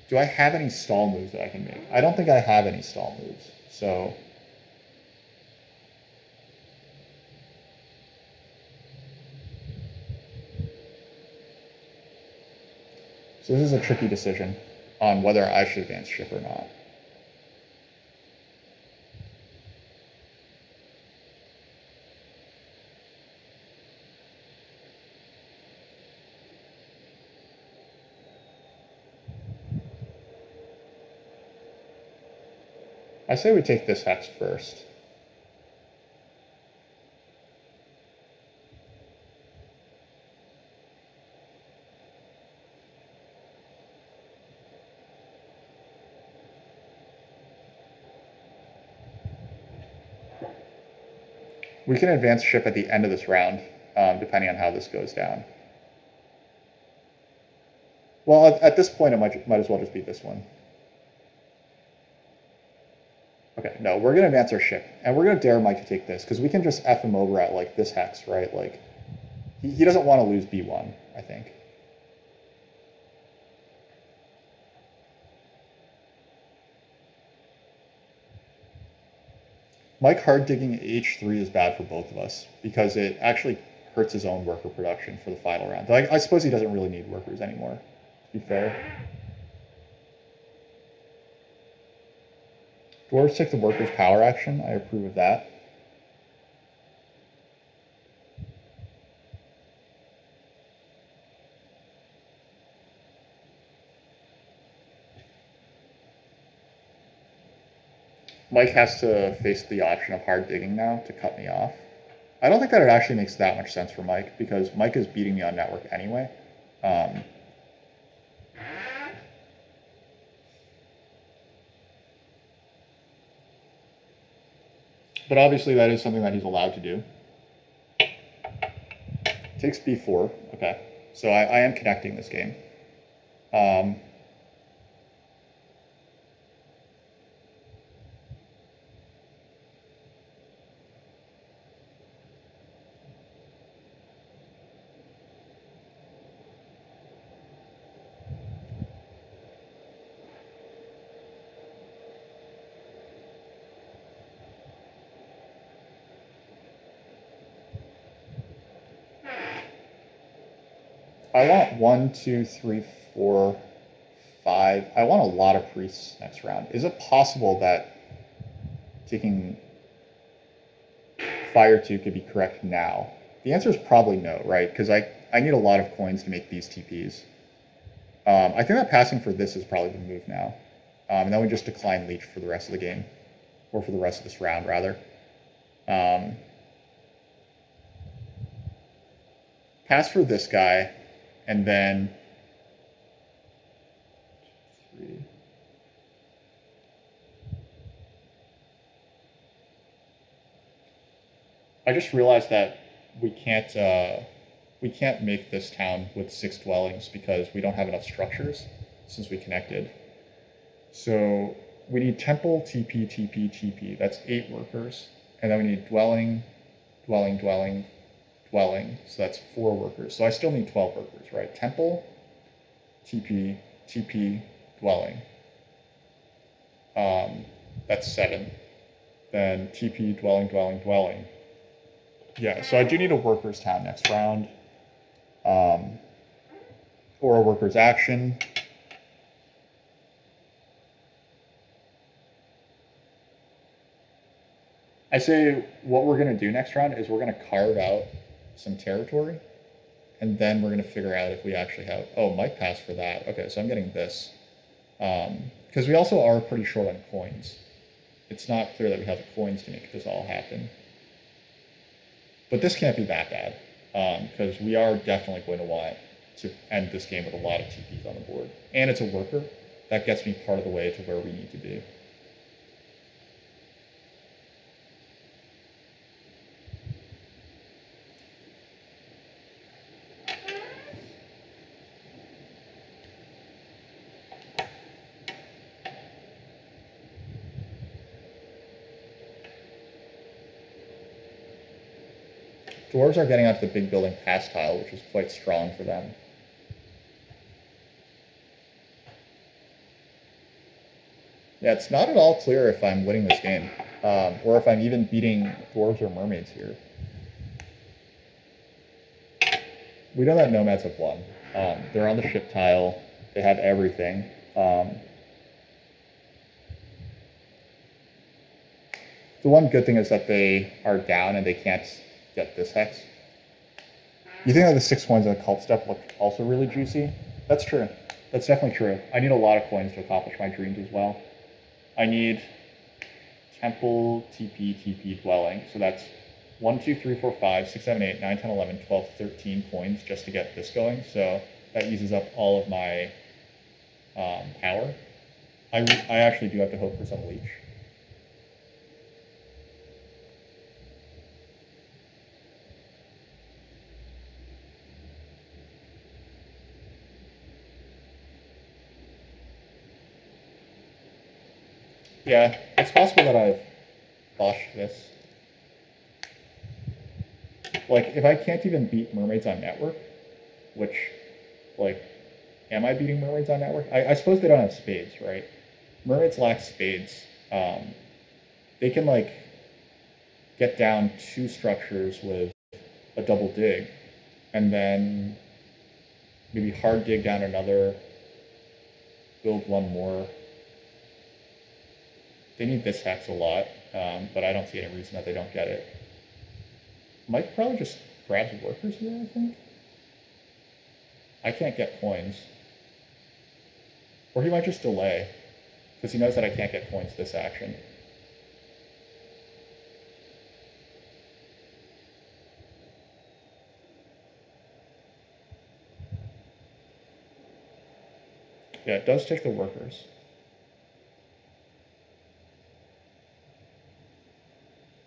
Do I have any stall moves that I can make? I don't think I have any stall moves, so... So this is a tricky decision on whether I should advance ship or not. I say we take this hex first. We can advance ship at the end of this round, depending on how this goes down. Well, at this point, it might as well just be this one. Okay, no, we're going to advance our ship, and we're going to dare Mike to take this, because we can just F him over at, like, this hex, right? Like, he doesn't want to lose B1, I think. Mike hard digging H3 is bad for both of us, because it actually hurts his own worker production for the final round. I suppose he doesn't really need workers anymore, to be fair. Dwarves take the workers' power action. I approve of that. Mike has to face the option of hard digging now to cut me off. I don't think that it actually makes that much sense for Mike, because Mike is beating me on network anyway. But obviously that is something that he's allowed to do. Takes B4. Okay. So I am connecting this game. I want 1, 2, 3, 4, 5. I want a lot of priests next round. Is it possible that taking Fire 2 could be correct now? The answer is probably no, right? Because I need a lot of coins to make these TPs. I think that passing for this is probably the move now. And then we just decline Leech for the rest of the game. Or for the rest of this round, rather. Pass for this guy, and then... 3. I just realized that we can't make this town with 6 dwellings because we don't have enough structures since we connected. So we need temple, TP, TP, TP. That's 8 workers. And then we need dwelling, dwelling, dwelling, dwelling. So that's 4 workers. So I still need 12 workers, right? Temple, TP, TP, dwelling. That's 7. Then TP, dwelling, dwelling, dwelling. Yeah, so I do need a workers town next round. Or a workers action. I say what we're going to do next round is we're going to carve out some territory, and then we're going to figure out if we actually have... Oh, Mike passed for that. Okay, so I'm getting this. Because we also are pretty short on coins. It's not clear that we have the coins to make this all happen. But this can't be that bad, because we are definitely going to want to end this game with a lot of TPs on the board. And it's a worker. That gets me part of the way to where we need to be. Dwarves are getting onto the big building pass tile, which is quite strong for them. Yeah, it's not at all clear if I'm winning this game, or if I'm even beating dwarves or mermaids here. We know that nomads have won. They're on the ship tile. They have everything. The one good thing is that they are down and they can't get this hex. You think that the 6 coins on the cult step look also really juicy? That's true. That's definitely true. I need a lot of coins to accomplish my dreams as well. I need temple, TP, TP, dwelling. So that's 1, 2, 3, 4, 5, 6, 7, 8, 9, 10, 11, 12, 13 coins just to get this going. So that uses up all of my power. I actually do have to hope for some leech. Yeah, it's possible that I've botched this. Like, if I can't even beat mermaids on network, which, like, am I beating mermaids on network? I suppose they don't have spades, right? Mermaids lack spades. They can, like, get down 2 structures with a double dig, and then maybe hard dig down another, build 1 more. They need this hex a lot, but I don't see any reason that they don't get it. Mike probably just grabs workers here, I think. I can't get coins. Or he might just delay, because he knows that I can't get coins this action. Yeah, it does take the workers.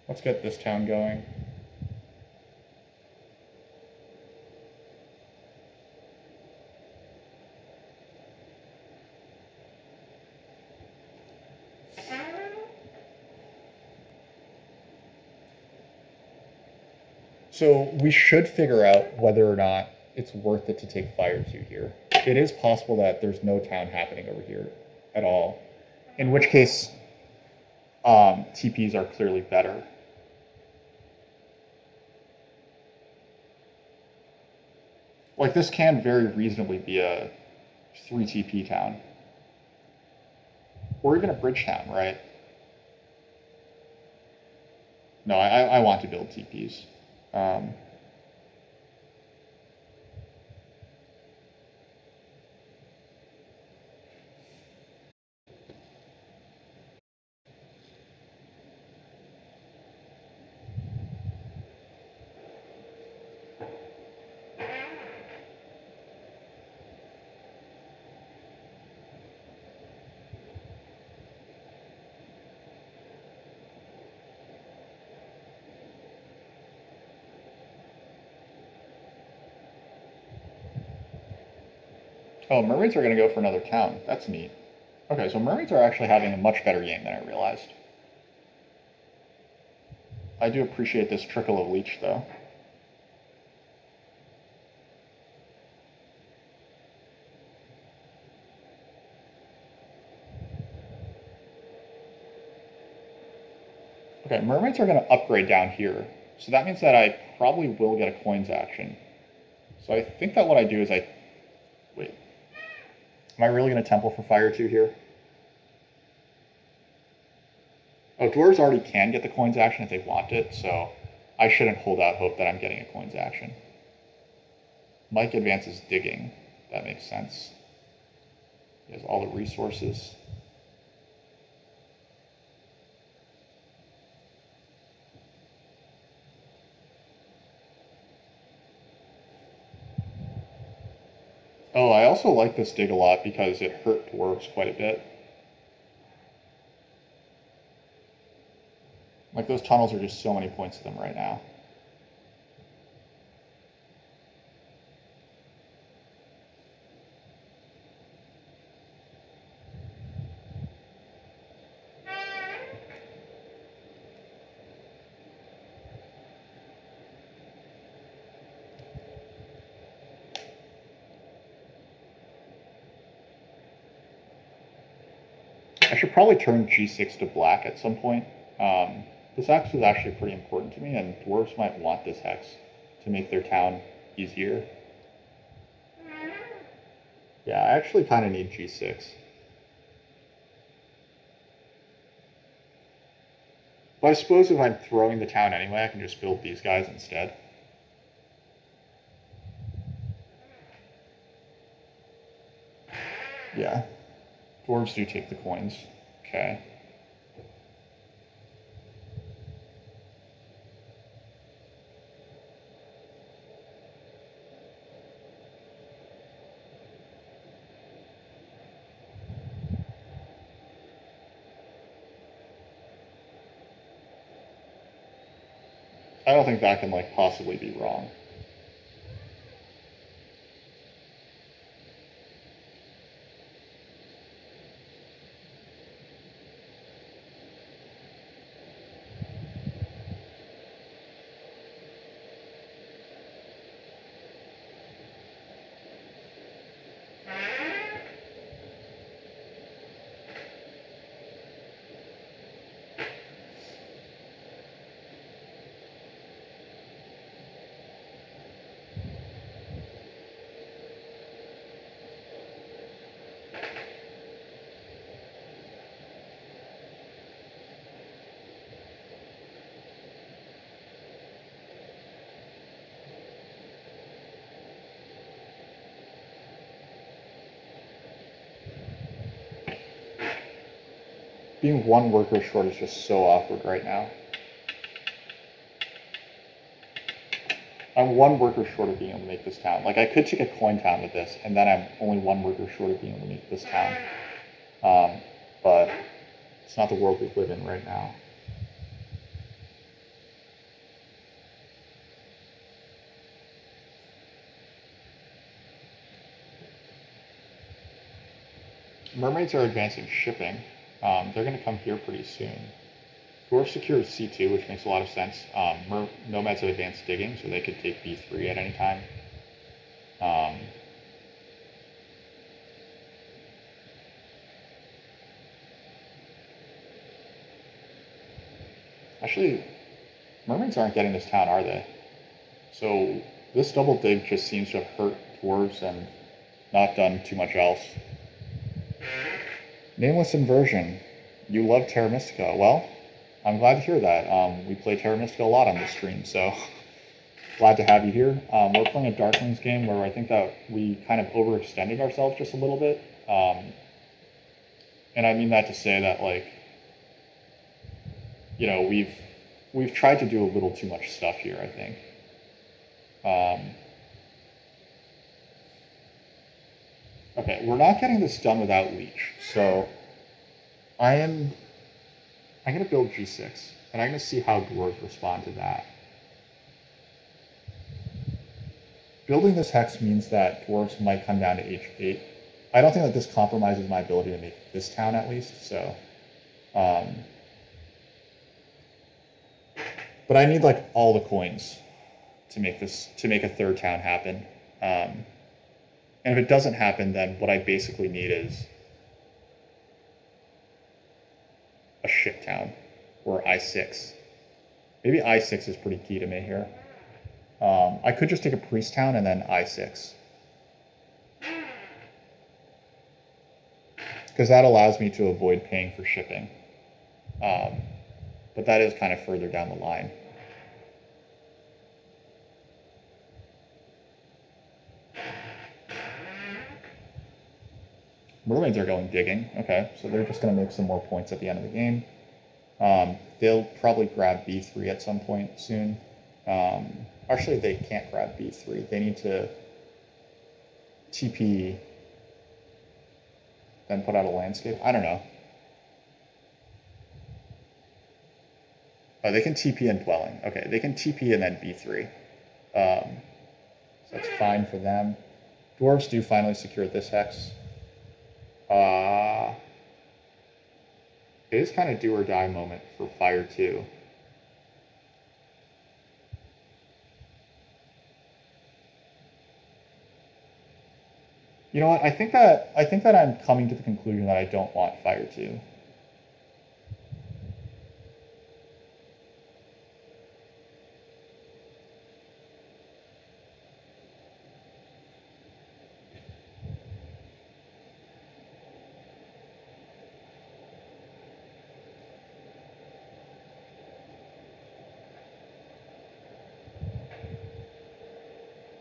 Let's get this town going. So we should figure out whether or not it's worth it to take Fire 2 here. It is possible that there's no town happening over here at all, in which case TPs are clearly better. Like, this can very reasonably be a 3 TP town. Or even a bridge town, right? No, I want to build TPs. Oh, mermaids are going to go for another town. That's neat. Okay, so mermaids are actually having a much better game than I realized. I do appreciate this trickle of leech, though. Okay, mermaids are going to upgrade down here. So that means that I probably will get a coins action. So I think that what I do is wait. Am I really going to temple for fire 2 here? Oh, dwarves already can get the coins action if they want it, so I shouldn't hold out hope that I'm getting a coins action. Mike advances digging. That makes sense. He has all the resources. Oh, I also like this dig a lot because it hurt dwarves quite a bit. Like, those tunnels are just so many points to them right now. I should probably turn G6 to black at some point. This hex is actually pretty important to me, and dwarves might want this hex to make their town easier. Yeah, I actually kind of need G6. But I suppose if I'm throwing the town anyway, I can just build these guys instead. Yeah. Dwarves do take the coins. Okay. I don't think that can, like, possibly be wrong. Being one worker short is just so awkward right now. I'm one worker short of being able to make this town. Like, I could take a coin town with this, and then I'm only one worker short of being able to make this town. But it's not the world we live in right now. Mermaids are advancing shipping. They're going to come here pretty soon. Dwarf secures C2, which makes a lot of sense. Nomads have advanced digging, so they could take B3 at any time. Actually, mermaids aren't getting this town, are they? So this double dig just seems to have hurt dwarves and not done too much else. Nameless Inversion. You love Terra Mystica. Well, I'm glad to hear that. We play Terra Mystica a lot on this stream, so glad to have you here. We're playing a Darklings game where I think that we kind of overextended ourselves just a little bit. And I mean that to say that, like, you know, we've tried to do a little too much stuff here, I think. Okay, we're not getting this done without Leech, so I'm going to build G6, and I'm going to see how dwarves respond to that. Building this hex means that dwarves might come down to H8. I don't think that this compromises my ability to make this town, at least, so... but I need, like, all the coins to make a third town happen. And if it doesn't happen, then what I basically need is a ship town, or I6. Maybe I6 is pretty key to me here. I could just take a priest town and then I6. Because that allows me to avoid paying for shipping. But that is kind of further down the line. Mermaids are going digging. Okay, so they're just going to make some more points at the end of the game. They'll probably grab B3 at some point soon. Actually, they can't grab B3. They need to TP, then put out a landscape. I don't know. Oh, they can TP and dwelling. Okay, they can TP and then B3. So that's fine for them. Dwarves do finally secure this hex. It is kind of do or die moment for Fire 2. You know what? I think that I'm coming to the conclusion that I don't want Fire 2.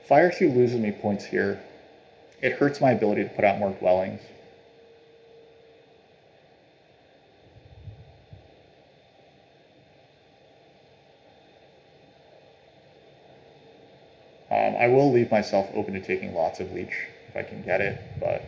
Fire 2 loses me points here. It hurts my ability to put out more dwellings. I will leave myself open to taking lots of leech if I can get it, but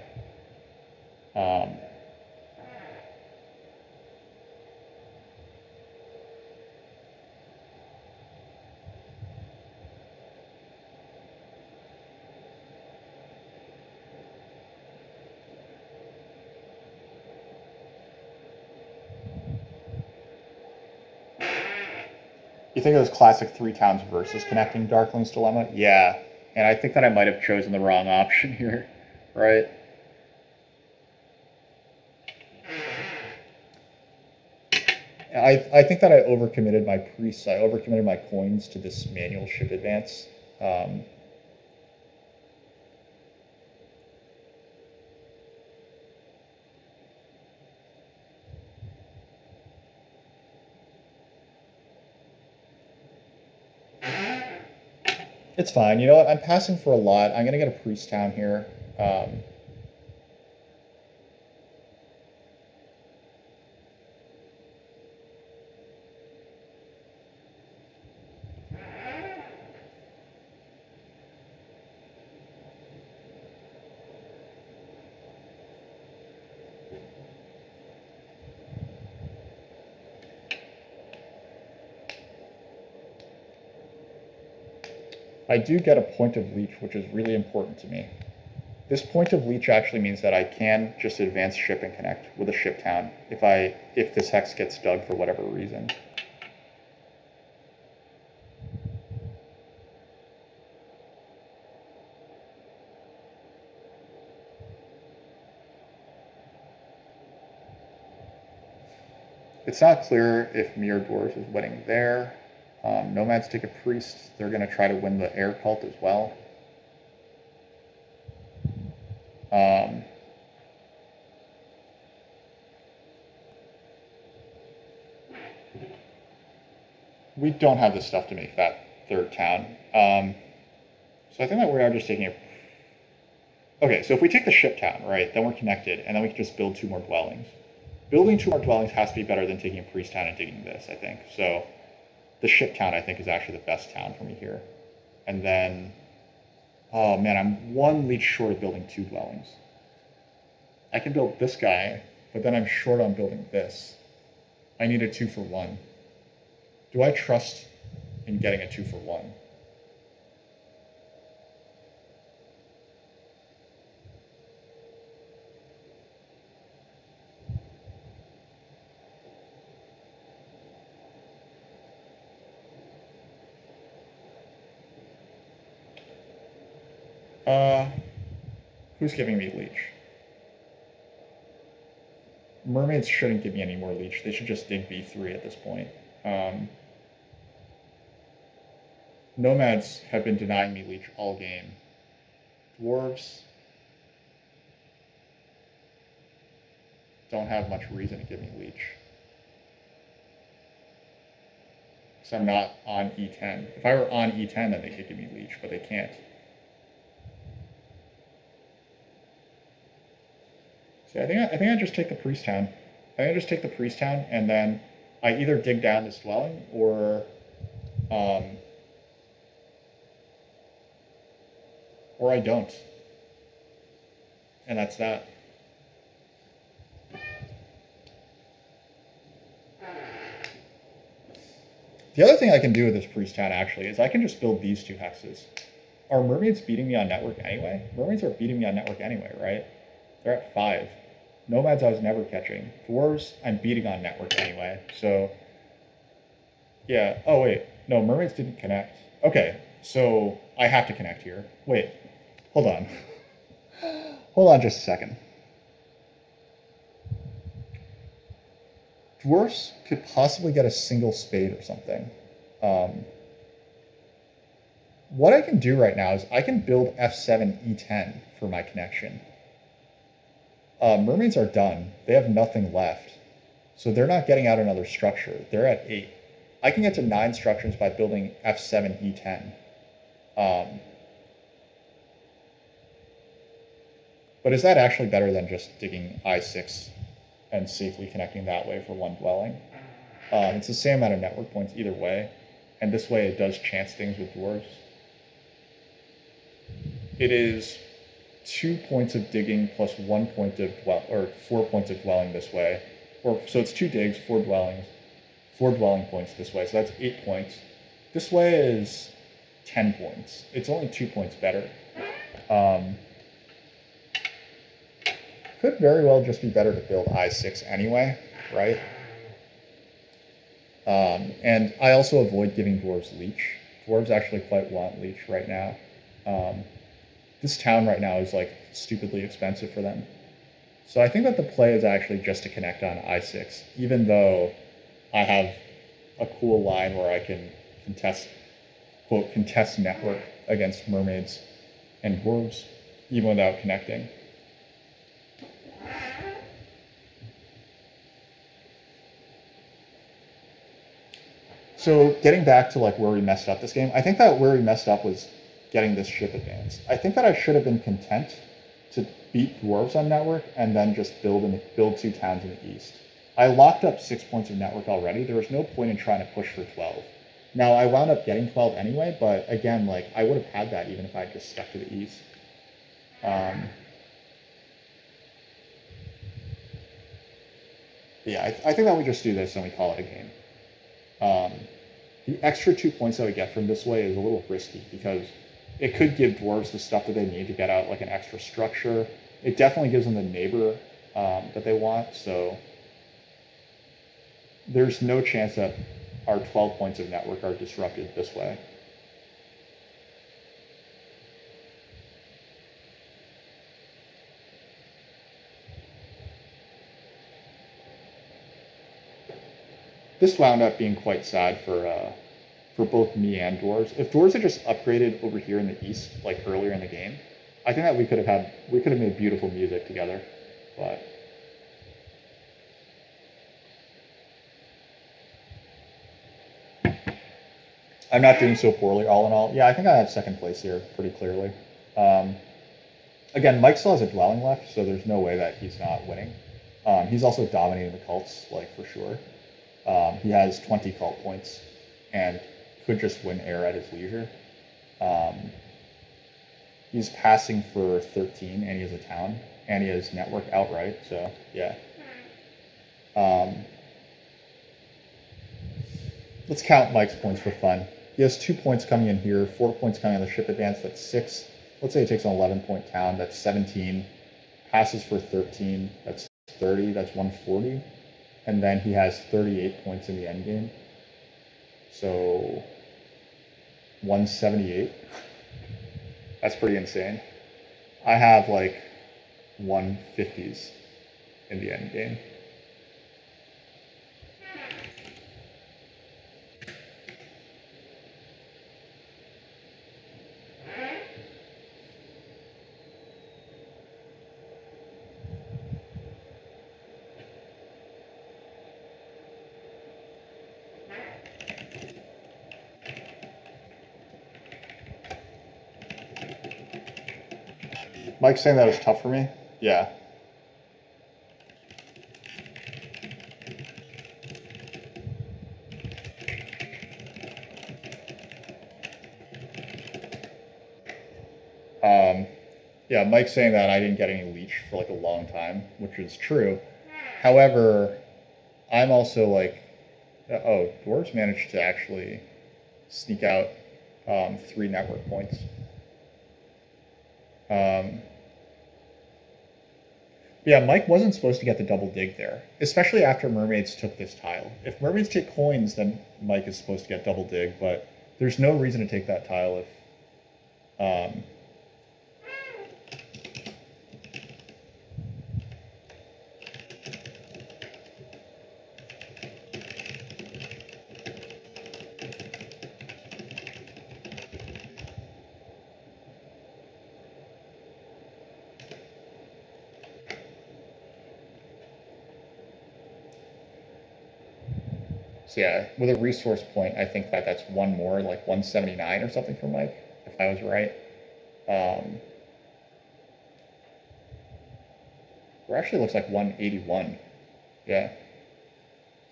you think it was classic 3 towns versus connecting Darkling's Dilemma? Yeah, and I think that I might have chosen the wrong option here, right? I think that I overcommitted my priests. I overcommitted my coins to this manual ship advance. It's fine. You know what? I'm passing for a lot. I'm going to get a priest town here. I do get a point of leech, which is really important to me. This point of leech actually means that I can just advance ship and connect with a ship town if this hex gets dug for whatever reason. It's not clear if Mirror Dwarves is winning there. Nomads take a priest. They're going to try to win the air cult as well. we don't have the stuff to make that third town. So I think that we are just taking a... Okay, so if we take the ship town, right, then we're connected, and then we can just build 2 more dwellings. Building 2 more dwellings has to be better than taking a priest town and digging this, I think. So the ship town, I think, is actually the best town for me here. And then, oh man, I'm 1 leech short of building 2 dwellings. I can build this guy, but then I'm short on building this. I need a 2 for 1. Do I trust in getting a 2 for 1? Who's giving me leech? Mermaids shouldn't give me any more leech. They should just dig B3 at this point. Nomads have been denying me leech all game. Dwarves don't have much reason to give me leech. Because I'm not on E10. If I were on E10, then they could give me leech, but they can't. So I think I just take the priest town. I think I just take the priest town, and then I either dig down this dwelling, or I don't. And that's that. The other thing I can do with this priest town, actually, is I can just build these 2 hexes. Are mermaids beating me on network anyway? Mermaids are beating me on network anyway, right? They're at 5. Nomads I was never catching. Dwarves, I'm beating on network anyway. So, yeah. Oh, wait. No, mermaids didn't connect. Okay, so I have to connect here. Wait. Hold on. Hold on just a second. Dwarves could possibly get a single spade or something. What I can do right now is I can build F7 E10 for my connection. Mermaids are done. They have nothing left. So they're not getting out another structure. They're at 8. I can get to 9 structures by building F7 E10. But is that actually better than just digging I6 and safely connecting that way for 1 dwelling? It's the same amount of network points either way. And this way it does chance things with dwarves. It is 2 points of digging plus 1 point of 4 points of dwelling this way. So it's 2 digs, 4 dwellings, 4 dwelling points this way. So that's 8 points. This way is 10 points. It's only 2 points better. Could very well just be better to build I6 anyway, right? And I also avoid giving dwarves leech. Dwarves actually quite want leech right now. This town right now is like stupidly expensive for them. So I think that the play is actually just to connect on I6, even though I have a cool line where I can contest, quote, contest network against mermaids and dwarves, even without connecting. So getting back to like where we messed up this game, I think that where we messed up was getting this ship advance. I think that I should have been content to beat dwarves on network and then just build 2 towns in the east. I locked up 6 points of network already. There was no point in trying to push for 12. Now I wound up getting 12 anyway, but again, like I would have had that even if I just stuck to the east. Yeah, I think that we just do this and we call it a game. The extra 2 points that we get from this way is a little risky because it could give dwarves the stuff that they need to get out like an extra structure. It definitely gives them the neighbor that they want, so there's no chance that our 12 points of network are disrupted this way. This wound up being quite sad for both me and dwarves. If dwarves had just upgraded over here in the east, like earlier in the game, I think that we could have made beautiful music together. But I'm not doing so poorly all in all. Yeah, I think I have second place here pretty clearly. Um, Again, Mike still has a dwelling left, so there's no way that he's not winning. He's also dominating the cults, like for sure. He has 20 cult points and could just win air at his leisure. He's passing for 13, and he has a town, and he has network outright, so yeah. Let's count Mike's points for fun. He has 2 points coming in here, 4 points coming on the ship advance, that's 6. Let's say he takes an 11-point town, that's 17. Passes for 13, that's 30, that's 140. And then he has 38 points in the endgame. So 178. That's pretty insane. I have like 150s in the endgame. Mike's saying that was tough for me? Yeah. Yeah, Mike's saying that I didn't get any leech for like a long time, which is true. However, I'm also like, oh, dwarves managed to actually sneak out 3 network points. Yeah, Mike wasn't supposed to get the double dig there, especially after mermaids took this tile. If mermaids take coins, then Mike is supposed to get double dig, but there's no reason to take that tile if... So yeah, with a resource point, I think that that's 1 more, like 179 or something for Mike, if I was right. Or actually looks like 181. Yeah.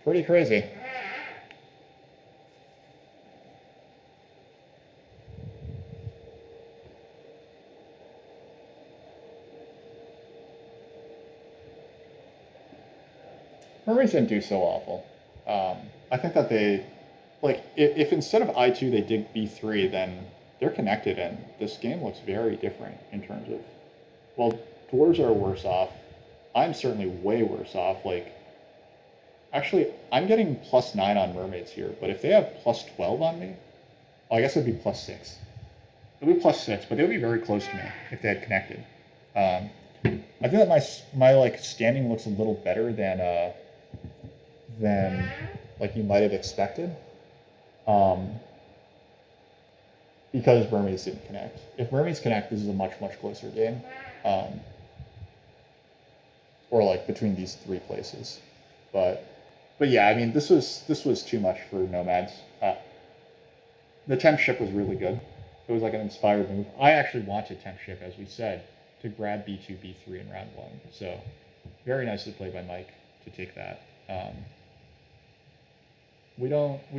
Pretty crazy. Mermaids didn't do so awful. I think that they, like, if instead of I2 they dig B3, then they're connected, and this game looks very different in terms of, well, dwarves are worse off. I'm certainly way worse off. Like, actually, I'm getting +9 on mermaids here, but if they have +12 on me, well, I guess it would be +6. It would be +6, but they would be very close to me if they had connected. I think that my like standing looks a little better than like you might have expected, because mermaids didn't connect. If mermaids connect, this is a much closer game, or like between these 3 places. But yeah, I mean, this was too much for nomads. The temp ship was really good. It was like an inspired move. I actually wanted temp ship, as we said, to grab B2, B3 in round 1. So very nicely played by Mike to take that. We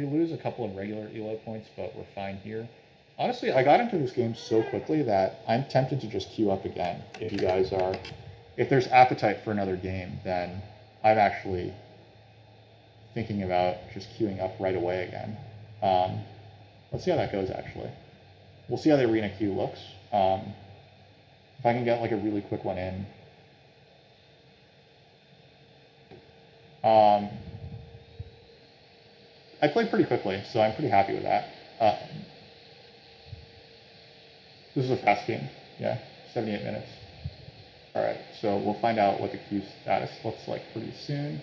lose a couple of regular elo points, but we're fine here. Honestly, I got into this game so quickly that I'm tempted to just queue up again. If you guys are, if there's appetite for another game, then I'm actually thinking about just queuing up right away again. Let's see how that goes, actually. We'll see how the arena queue looks. If I can get like a really quick one in. I played pretty quickly, so I'm pretty happy with that. This is a fast game, yeah, 78 minutes. All right, so we'll find out what the queue status looks like pretty soon.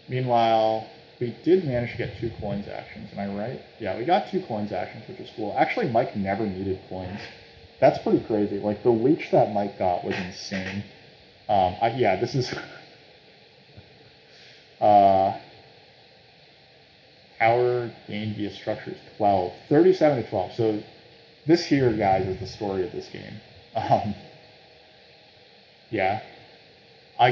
Meanwhile, we did manage to get 2 coins actions, am I right? Yeah, we got 2 coins actions, which is cool. Actually, Mike never needed coins. That's pretty crazy. Like, the leech that Mike got was insane. Yeah, this is... Power gained via structures 12, 37 to 12. So this here, guys, is the story of this game. Yeah, I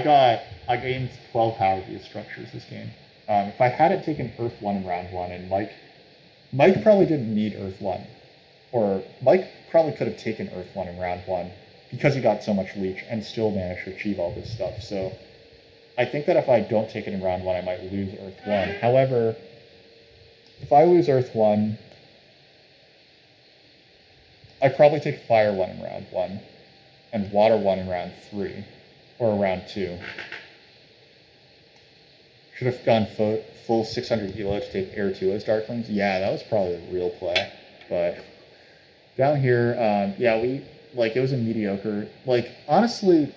gained 12 power via structures this game. If I hadn't taken Earth 1 in round 1, and Mike probably didn't need Earth 1, or Mike probably could have taken Earth 1 in round 1 because he got so much leech and still managed to achieve all this stuff. So I think that if I don't take it in round 1, I might lose Earth 1. However, if I lose Earth 1, I probably take Fire 1 in round 1 and Water 1 in round 3 or round 2. Should have gone full 600 elo to take Air 2 as Darklings. Yeah, that was probably the real play. But down here, yeah, it was a mediocre. Like, honestly,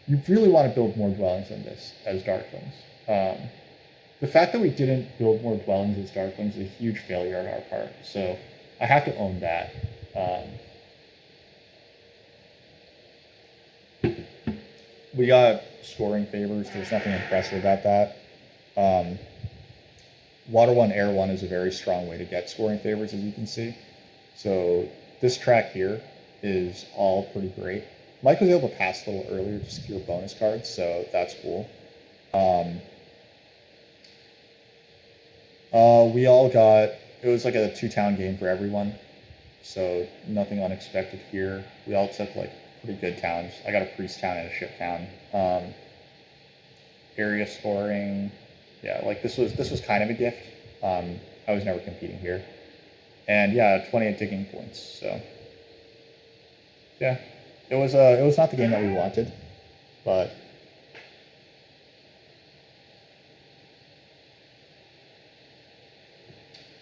you really want to build more dwellings than this as Darklings. The fact that we didn't build more dwellings as Darklings is a huge failure on our part. So I have to own that. We got scoring favors. There's nothing impressive about that. Water 1, Air 1 is a very strong way to get scoring favors, as you can see. So this track here is all pretty great. Mike was able to pass a little earlier to secure bonus cards, so that's cool. We all got, it was like a 2-town game for everyone, so nothing unexpected here. We all took like pretty good towns. I got a priest town and a ship town. Area scoring, yeah, like this was kind of a gift. I was never competing here. And yeah, 28 digging points, so yeah. It was not the game that we wanted, but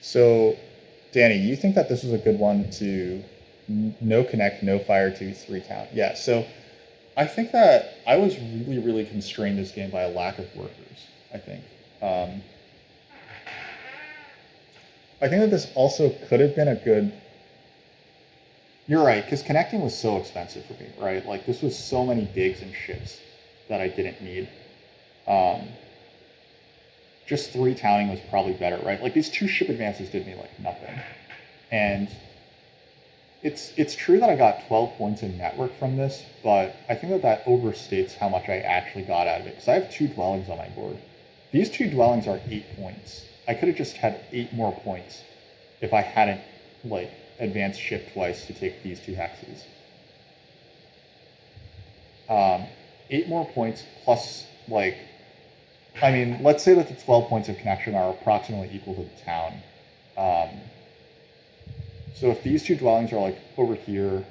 so Danny, you think that this was a good one to no connect, no fire to 3-town? Yeah, so I think that I was really, really constrained this game by a lack of workers, I think. I think that this also could have been a good... You're right, because connecting was so expensive for me, right? Like, this was so many digs and ships that I didn't need. Just 3-towning was probably better, right? Like, these 2 ship advances did me, like, nothing. And it's true that I got 12 points in network from this, but I think that overstates how much I actually got out of it, because I have 2 dwellings on my board. These 2 dwellings are 8 points. I could have just had 8 more points if I hadn't, like, advanced ship twice to take these 2 hexes. 8 more points plus, like, I mean, let's say that the 12 points of connection are approximately equal to the town. So if these 2 dwellings are, like, over here,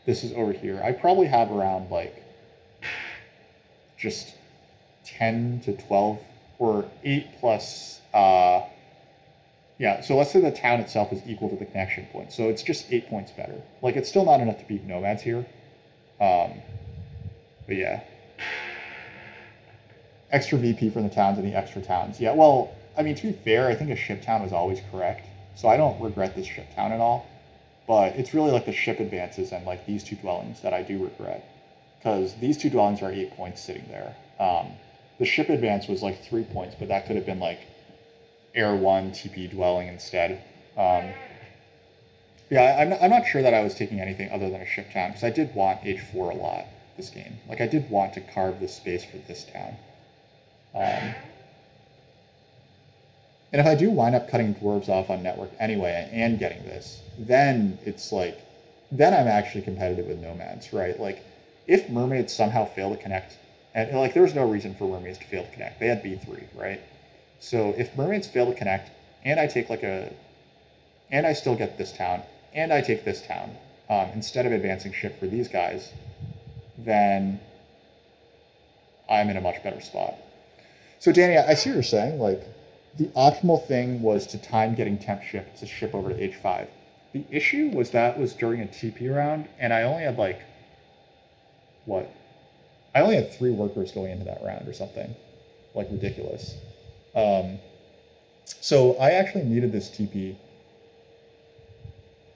this is over here, I probably have around, like, just 10 to 12, or 8 plus, yeah, so let's say the town itself is equal to the connection point. So it's just 8 points better. Like, it's still not enough to beat nomads here. But yeah. Extra VP from the towns and the extra towns. Yeah, well, I mean, to be fair, I think a ship town was always correct. So I don't regret this ship town at all. But it's really like the ship advances and like these 2 dwellings that I do regret. Because these 2 dwellings are 8 points sitting there. The ship advance was like 3 points, but that could have been like Air 1 TP dwelling instead. Yeah, I'm not sure that I was taking anything other than a ship town, because I did want H4 a lot this game. Like, I did want to carve this space for this town. And if I do wind up cutting dwarves off on network anyway and getting this, then it's like, then I'm actually competitive with nomads, right? Like, if mermaids somehow fail to connect, and like, there's no reason for mermaids to fail to connect. They had B3, right? So if mermaids fail to connect, and I take like and I still get this town, and I take this town, instead of advancing ship for these guys, then I'm in a much better spot. So Danny, I see what you're saying. Like, the optimal thing was to time getting temp ship to ship over to H5. The issue was that was during a TP round, and I only had like, what? I only had 3 workers going into that round or something. Like, ridiculous. So I actually needed this TP,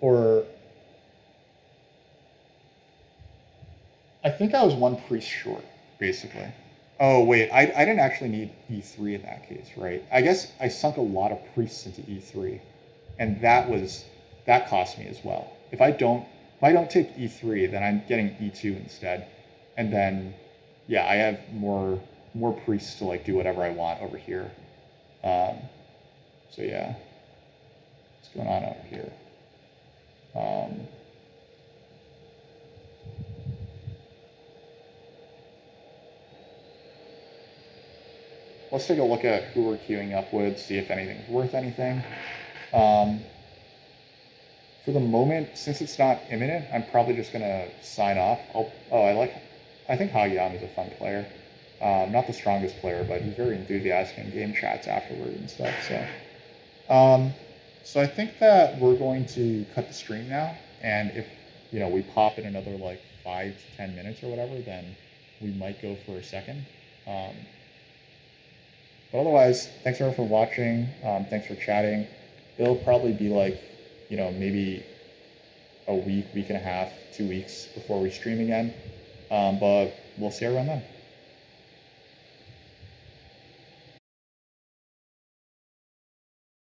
or I think I was 1 priest short, basically. Oh, wait, I didn't actually need E3 in that case, right? I guess I sunk a lot of priests into E3, and that cost me as well. If I don't take E3, then I'm getting E2 instead, and then yeah, I have more priests to like do whatever I want over here. Um, so yeah, what's going on over here? Um, let's take a look at who we're queuing up with, see if anything's worth anything. Um, for the moment, since it's not imminent, I'm probably just gonna sign off. I think Hagyam is a fun player. Not the strongest player, but he's very enthusiastic in game chats afterward and stuff. Um, so I think that we're going to cut the stream now, and if we pop in another like 5 to 10 minutes or whatever, then we might go for a second. But otherwise, thanks everyone for watching. Thanks for chatting. It'll probably be like, maybe a week, week and a half, 2 weeks before we stream again. But we'll see everyone then.